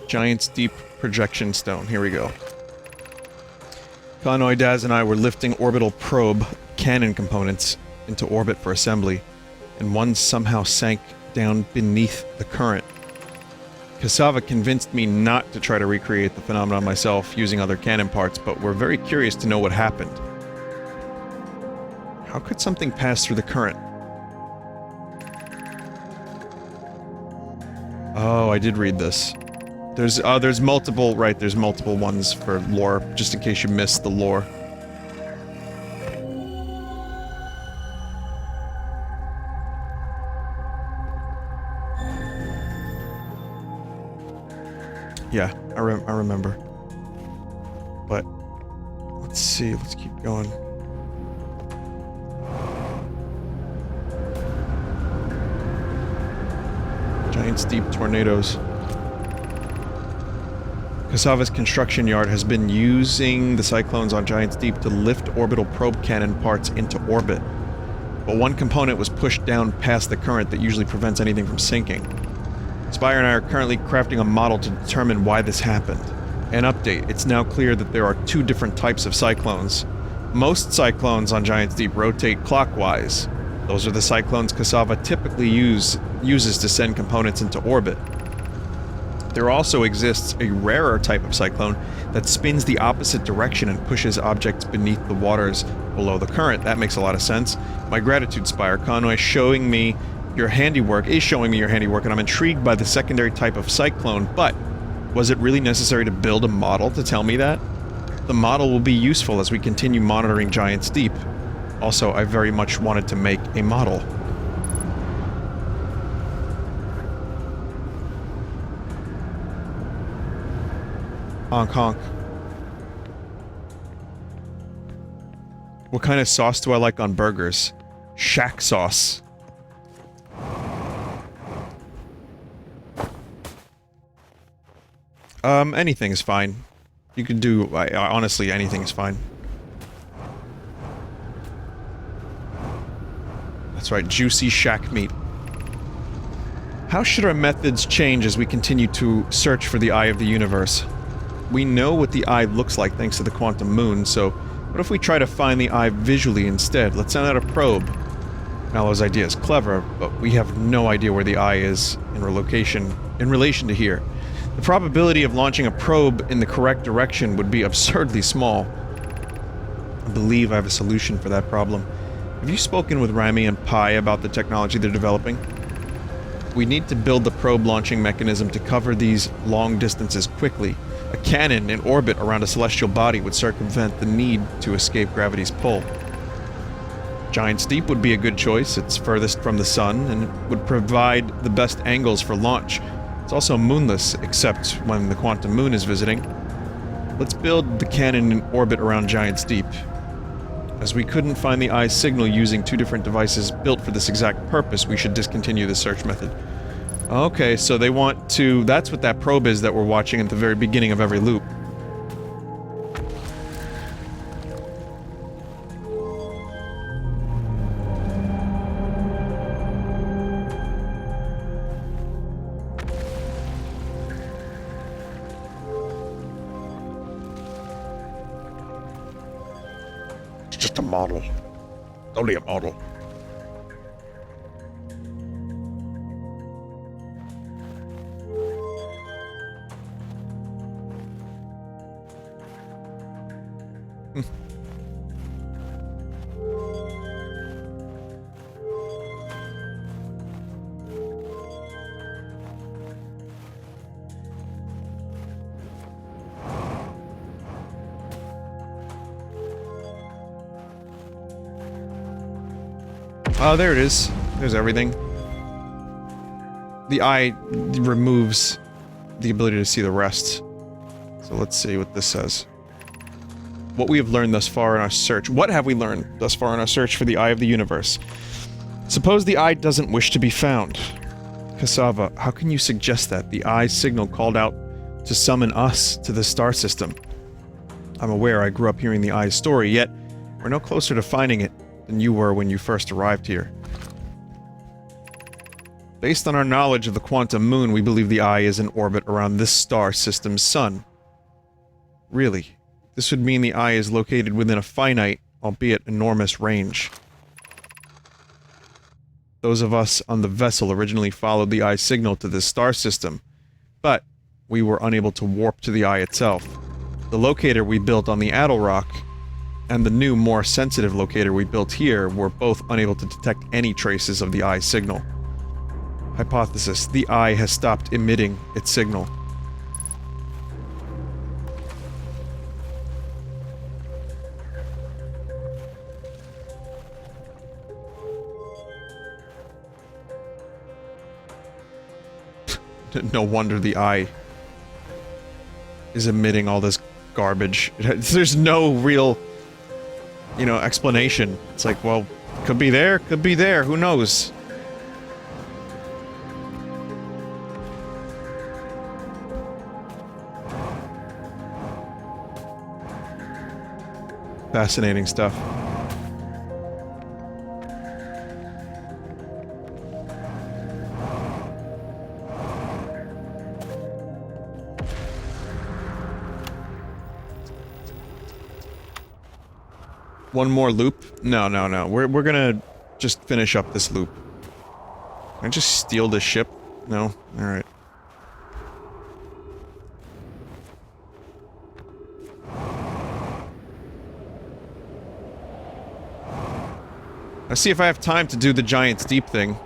Giant's Deep Projection Stone. Here we go. Connoy, Daz, and I were lifting orbital probe cannon components into orbit for assembly, and one somehow sank down beneath the current. Cassava convinced me not to try to recreate the phenomenon myself using other cannon parts, but we're very curious to know what happened. How could something pass through the current? Oh, I did read this. There's multiple, right, there's multiple ones for lore, just in case you missed the lore. Yeah, I remember. But, let's see, let's keep going. Giant's Deep tornadoes. Cassava's construction yard has been using the cyclones on Giant's Deep to lift orbital probe cannon parts into orbit. But one component was pushed down past the current that usually prevents anything from sinking. Spire and I are currently crafting a model to determine why this happened. An update, it's now clear that there are two different types of cyclones. Most cyclones on Giant's Deep rotate clockwise. Those are the cyclones Cassava typically uses to send components into orbit. There also exists a rarer type of cyclone that spins the opposite direction and pushes objects beneath the waters below the current. That makes a lot of sense. My gratitude, Spire. Conway showing me your handiwork, and I'm intrigued by the secondary type of cyclone, but was it really necessary to build a model to tell me that? The model will be useful as we continue monitoring Giant's Deep. Also, I very much wanted to make a model. Honk honk. What kind of sauce do I like on burgers? Shack sauce. Anything is fine. You could do... honestly, anything is fine. That's right, juicy shack meat. How should our methods change as we continue to search for the Eye of the Universe? We know what the eye looks like thanks to the quantum moon, so what if we try to find the eye visually instead? Let's send out a probe. Mallow's idea is clever, but we have no idea where the eye is in relation to here. The probability of launching a probe in the correct direction would be absurdly small. I believe I have a solution for that problem. Have you spoken with Rami and Pi about the technology they're developing? We need to build the probe launching mechanism to cover these long distances quickly. A cannon in orbit around a celestial body would circumvent the need to escape gravity's pull. Giant's Deep would be a good choice. It's furthest from the sun and would provide the best angles for launch. It's also moonless, except when the quantum moon is visiting. Let's build the cannon in orbit around Giant's Deep. As we couldn't find the eye's signal using two different devices built for this exact purpose, we should discontinue the search method. Okay, so they want to... That's what that probe is that we're watching at the very beginning of every loop. It's just a model. Only a model. Oh, there it is. There's everything. The eye removes the ability to see the rest. So let's see what this says. What we have learned thus far in our search. What have we learned thus far in our search for the Eye of the Universe? Suppose the eye doesn't wish to be found. Cassava, how can you suggest that? The eye's signal called out to summon us to the star system. I'm aware I grew up hearing the eye's story, yet we're no closer to finding it than you were when you first arrived here. Based on our knowledge of the quantum moon, we believe the eye is in orbit around this star system's sun. Really? This would mean the eye is located within a finite, albeit enormous, range. Those of us on the vessel originally followed the eye's signal to this star system, but we were unable to warp to the eye itself. The locator we built on the Addle Rock and the new, more sensitive locator we built here were both unable to detect any traces of the eye's signal. Hypothesis: the eye has stopped emitting its signal. No wonder the eye is emitting all this garbage. There's no real, you know, explanation. It's like, well, could be there, who knows? Fascinating stuff. One more loop? No. We're gonna just finish up this loop. Can I just steal this ship? No? Alright. Let's see if I have time to do the Giant's Deep thing.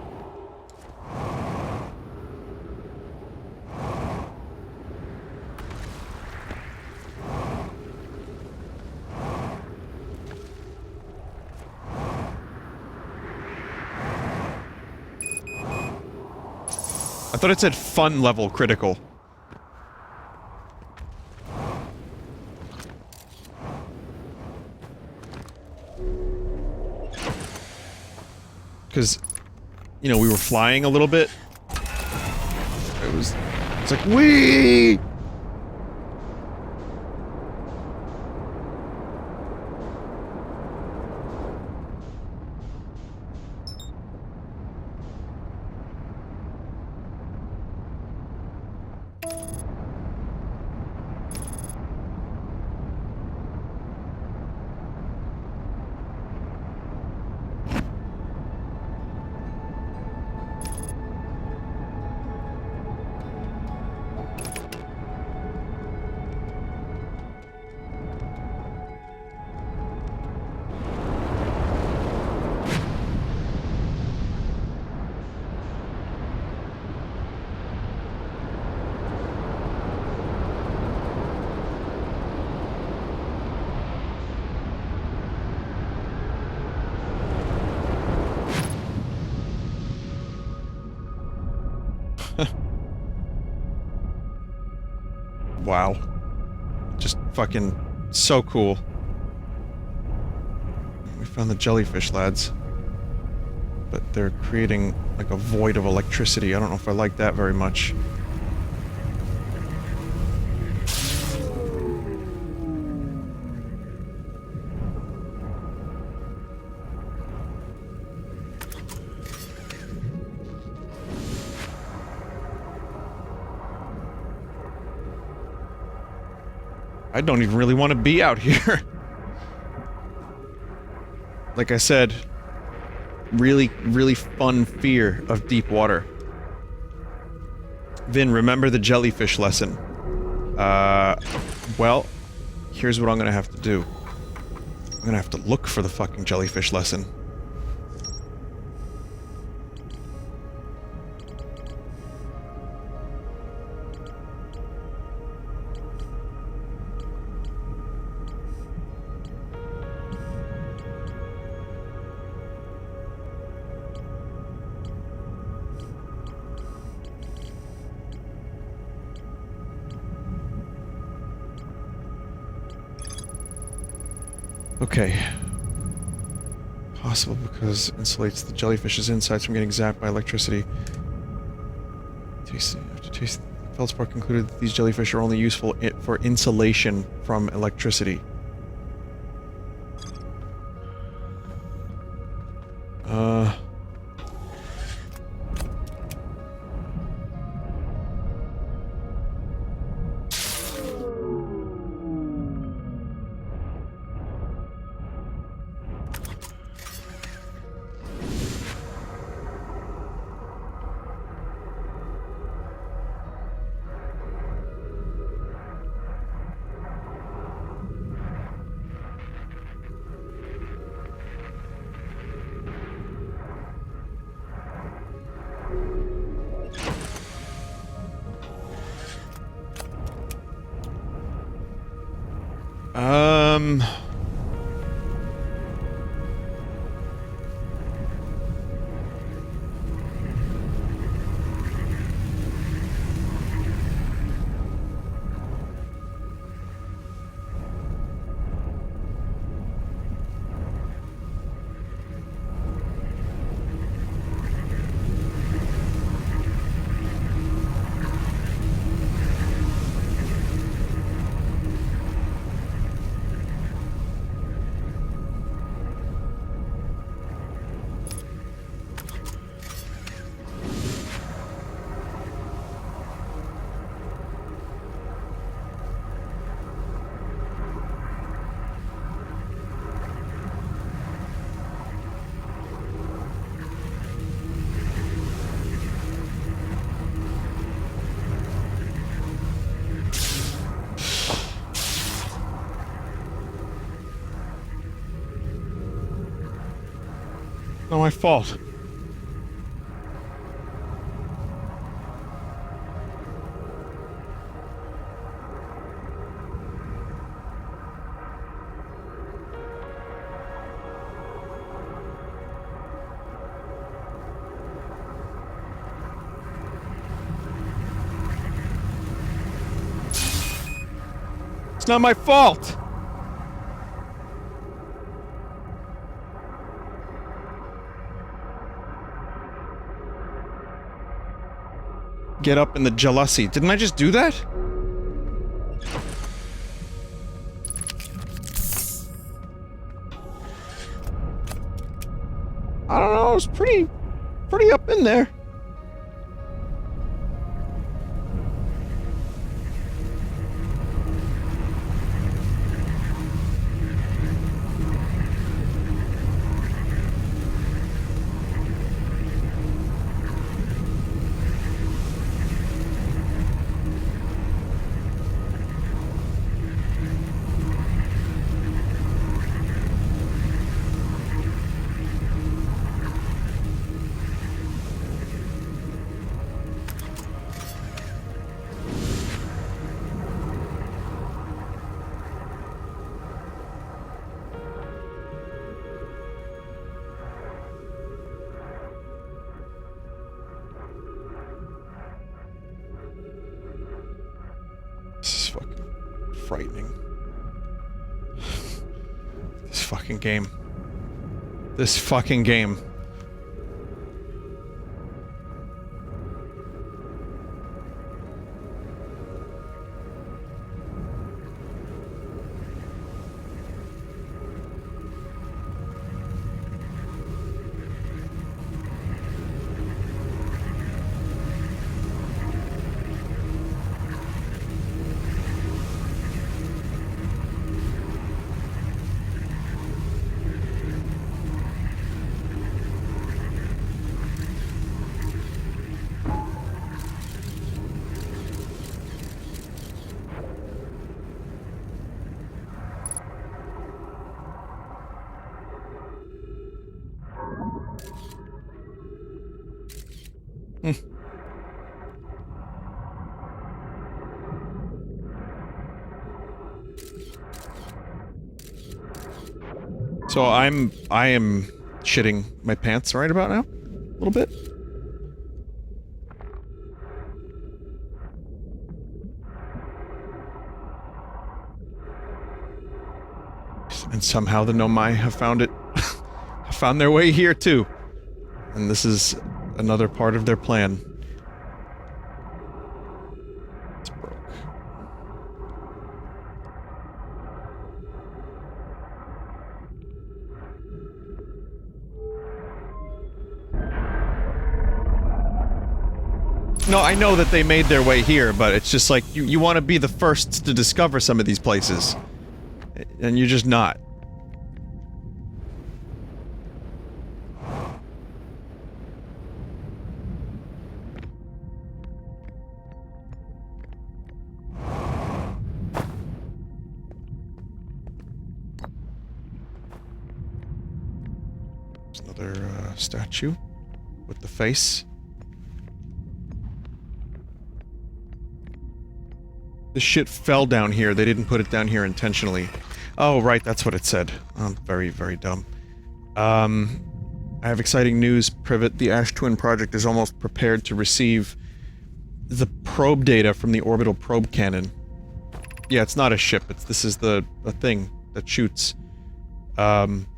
I thought it said fun level critical. Because, you know, we were flying a little bit. It's like, whee! Wow. Just fucking so cool. We found the jellyfish, lads. But they're creating like a void of electricity. I don't know if I like that very much. I don't even really want to be out here. Like I said, really, really fun fear of deep water. Vin, remember the jellyfish lesson. Well, here's what I'm gonna have to do. I'm gonna have to look for the fucking jellyfish lesson. Okay. Possible because insulates the jellyfish's insides from getting zapped by electricity. After tasting, Feldspar concluded that these jellyfish are only useful for insulation from electricity. Not my fault. It's not my fault! Get up in the jealousy. Didn't I just do that? I don't know, it was pretty up in there. frightening. This fucking game. This fucking game. So I am shitting my pants right about now? A little bit? And somehow the Nomai have found it. have found their way here too. And this is another part of their plan. It's broke. No, I know that they made their way here, but it's just like, you want to be the first to discover some of these places. And you're just not. There's another statue with the face. This shit fell down here. They didn't put it down here intentionally. Oh, right, that's what it said. I'm very, very dumb. I have exciting news, Privet. The Ash Twin project is almost prepared to receive the probe data from the orbital probe cannon. Yeah, it's not a ship. This is the thing that shoots. I'm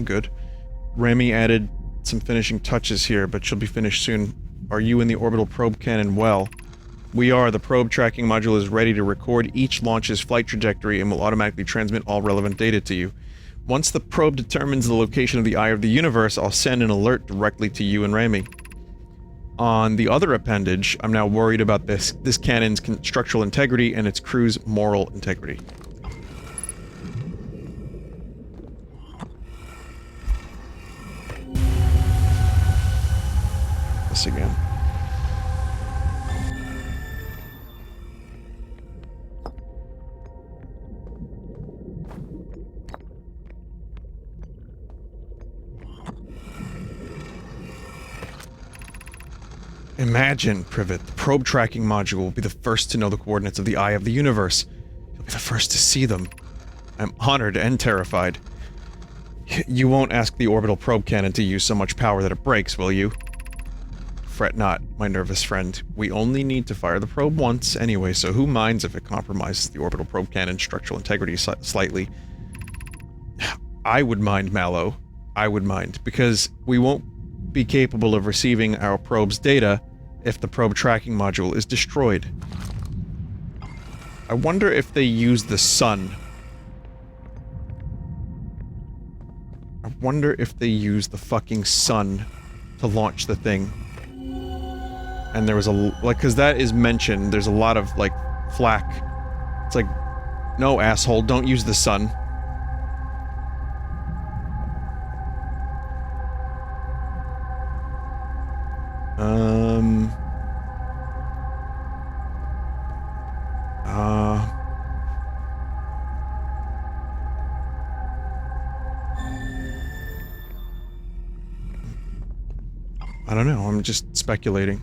good. Remy added some finishing touches here, but she'll be finished soon. Are you in the orbital probe cannon? Well, we are. The probe tracking module is ready to record each launch's flight trajectory and will automatically transmit all relevant data to you. Once the probe determines the location of the Eye of the Universe, I'll send an alert directly to you and Remy. On the other appendage, I'm now worried about this cannon's structural integrity and its crew's moral integrity. This again. Imagine, Privet, the probe tracking module will be the first to know the coordinates of the Eye of the Universe. You'll be the first to see them. I'm honored and terrified. You won't ask the orbital probe cannon to use so much power that it breaks, will you? Fret not, my nervous friend. We only need to fire the probe once anyway, so who minds if it compromises the orbital probe cannon's structural integrity slightly? I would mind, Mallow. I would mind, because we won't be capable of receiving our probe's data if the probe tracking module is destroyed. I wonder if they use the sun. I wonder if they use the fucking sun to launch the thing. And there was a, like, because that is mentioned, there's a lot of, like, flack. It's like, no, asshole, don't use the sun. I don't know, I'm just speculating.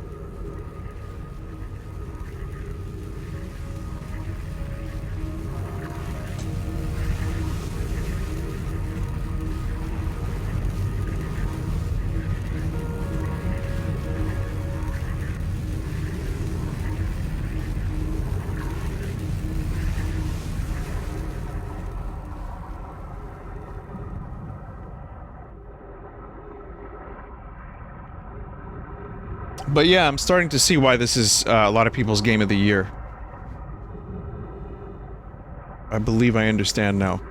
But yeah, I'm starting to see why this is a lot of people's game of the year. I believe I understand now.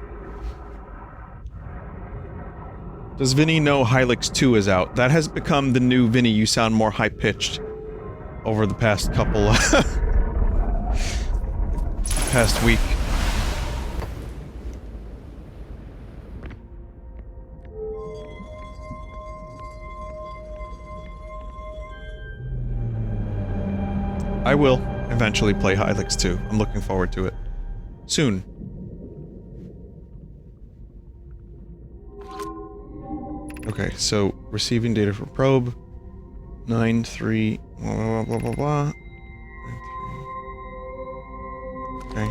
Does Vinny know Hylix 2 is out? That has become the new Vinny. You sound more high-pitched over the past couple... past week. I will eventually play Hylix 2. I'm looking forward to it. Soon. Okay, so receiving data from probe. 9-3 blah blah blah blah. 9-3. Okay.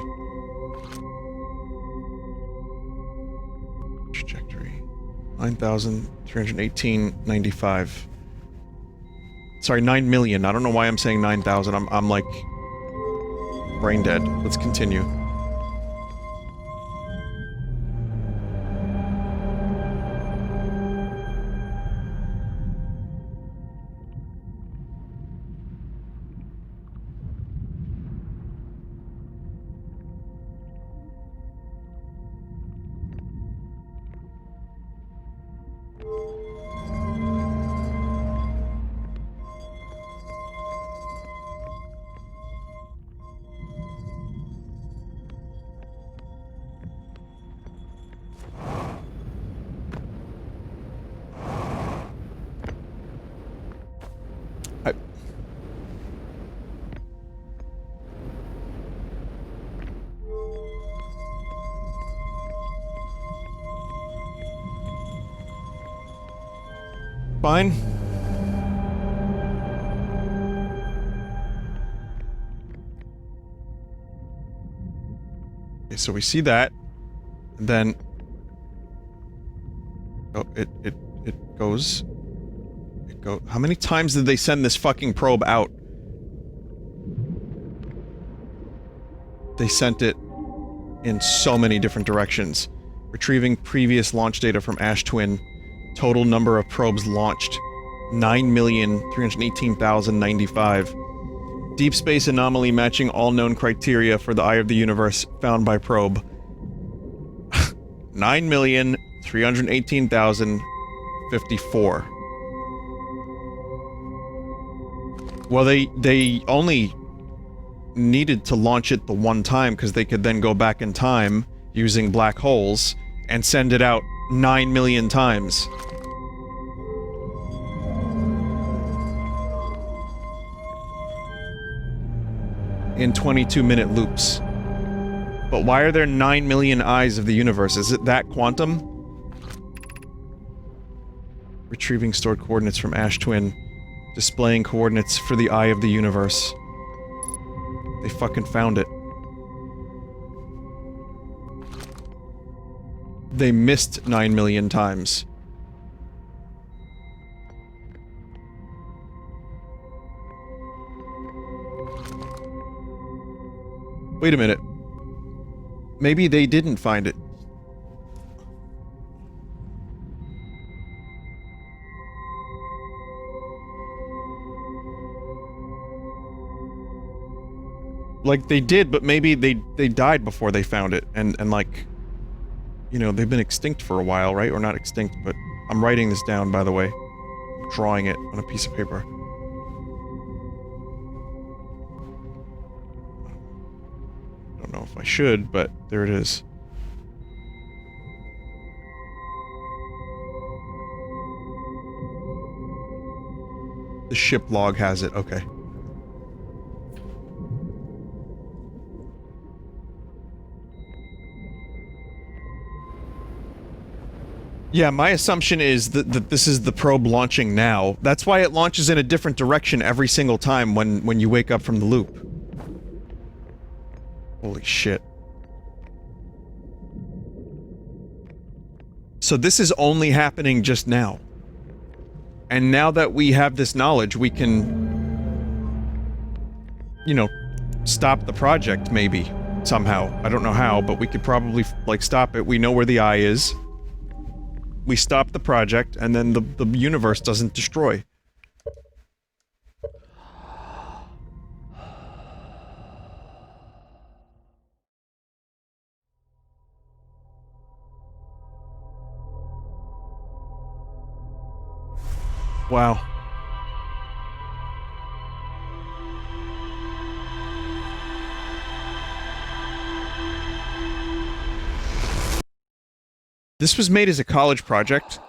Trajectory. 9,318.95. Sorry, 9 million. I don't know why I'm saying 9,000. I'm like... brain dead. Let's continue. Fine. Okay, so we see that. And then... oh, it goes... How many times did they send this fucking probe out? They sent it in so many different directions. Retrieving previous launch data from Ash Twin. Total number of probes launched, 9,318,095. Deep space anomaly matching all known criteria for the Eye of the Universe found by probe. 9,318,054. Well, they only needed to launch it the one time because they could then go back in time using black holes and send it out 9 million times. In 22-minute loops. But why are there 9 million eyes of the universe? Is it that quantum? Retrieving stored coordinates from Ash Twin. Displaying coordinates for the Eye of the Universe. They fucking found it. They missed 9 million times. Wait a minute. Maybe they didn't find it. Like, they did, but maybe they died before they found it, and like... you know, they've been extinct for a while, right? Or not extinct, but... I'm writing this down, by the way. I'm drawing it on a piece of paper. I don't know if I should, but there it is. The ship log has it, okay. Yeah, my assumption is that this is the probe launching now. That's why it launches in a different direction every single time when you wake up from the loop. Holy shit. So this is only happening just now. And now that we have this knowledge, we can... you know, stop the project, maybe. Somehow. I don't know how, but we could probably, like, stop it. We know where the eye is. We stop the project, and then the universe doesn't destroy. Wow. This was made as a college project.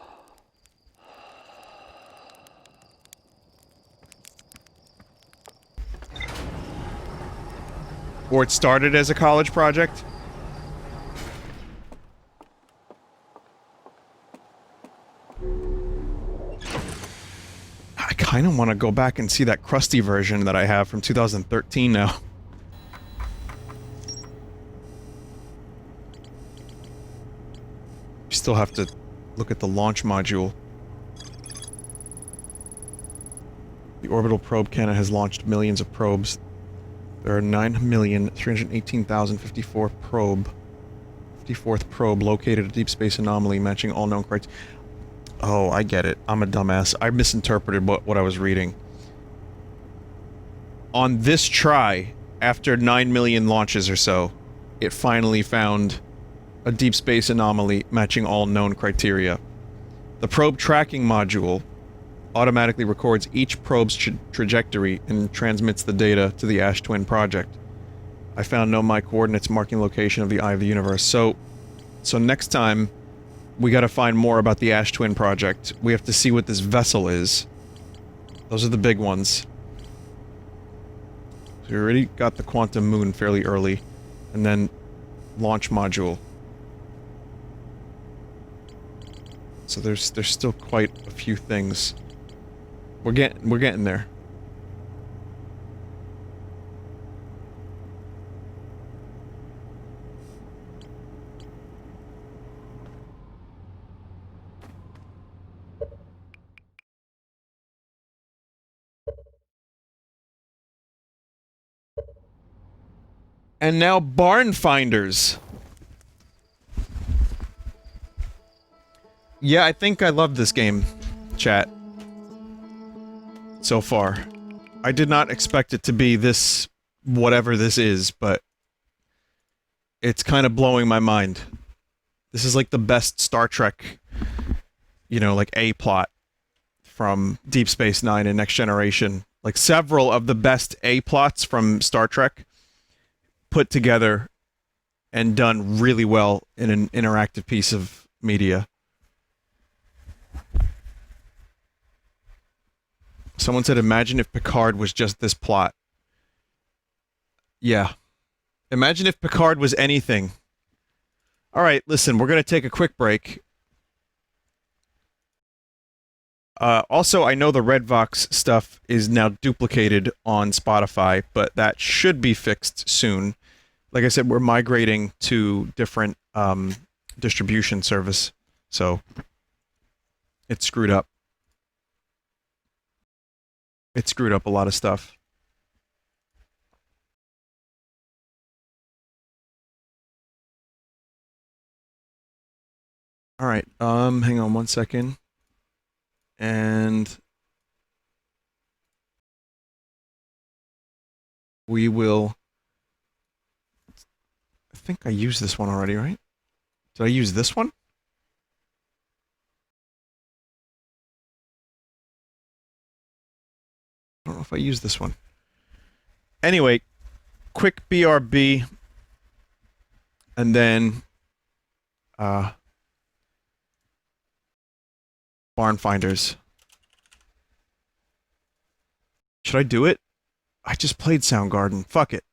Or it started as a college project. I kind of want to go back and see that crusty version that I have from 2013 now. You still have to look at the launch module. The orbital probe cannon has launched millions of probes. There are 9,318,054 probe. 54th probe located a deep space anomaly matching all known criteria. Oh, I get it. I'm a dumbass. I misinterpreted what I was reading. On this try, after 9 million launches or so, it finally found a deep space anomaly matching all known criteria. The probe tracking module automatically records each probe's trajectory and transmits the data to the Ash Twin project. I found no my coordinates marking location of the Eye of the Universe. So next time, we gotta find more about the Ash Twin project. We have to see what this vessel is. Those are the big ones. So we already got the Quantum Moon fairly early. And then launch module. So there's still quite a few things. We're getting there. And now barn finders. Yeah, I think I love this game, chat. So far. I did not expect it to be this, whatever this is, but it's kind of blowing my mind. This is like the best Star Trek, you know, like A-plot from Deep Space Nine and Next Generation. Like several of the best A-plots from Star Trek put together and done really well in an interactive piece of media. Someone said, imagine if Picard was just this plot. Yeah. Imagine if Picard was anything. Alright, listen, we're gonna take a quick break. Also, I know the Redvox stuff is now duplicated on Spotify, but that should be fixed soon. Like I said, we're migrating to different, distribution service, so it's screwed up. It screwed up a lot of stuff. Alright, hang on one second. And we will... I think I used this one already, right? Did I use this one? I don't know if I used this one. Anyway, quick BRB. And then... barn finders. Should I do it? I just played Soundgarden. Fuck it.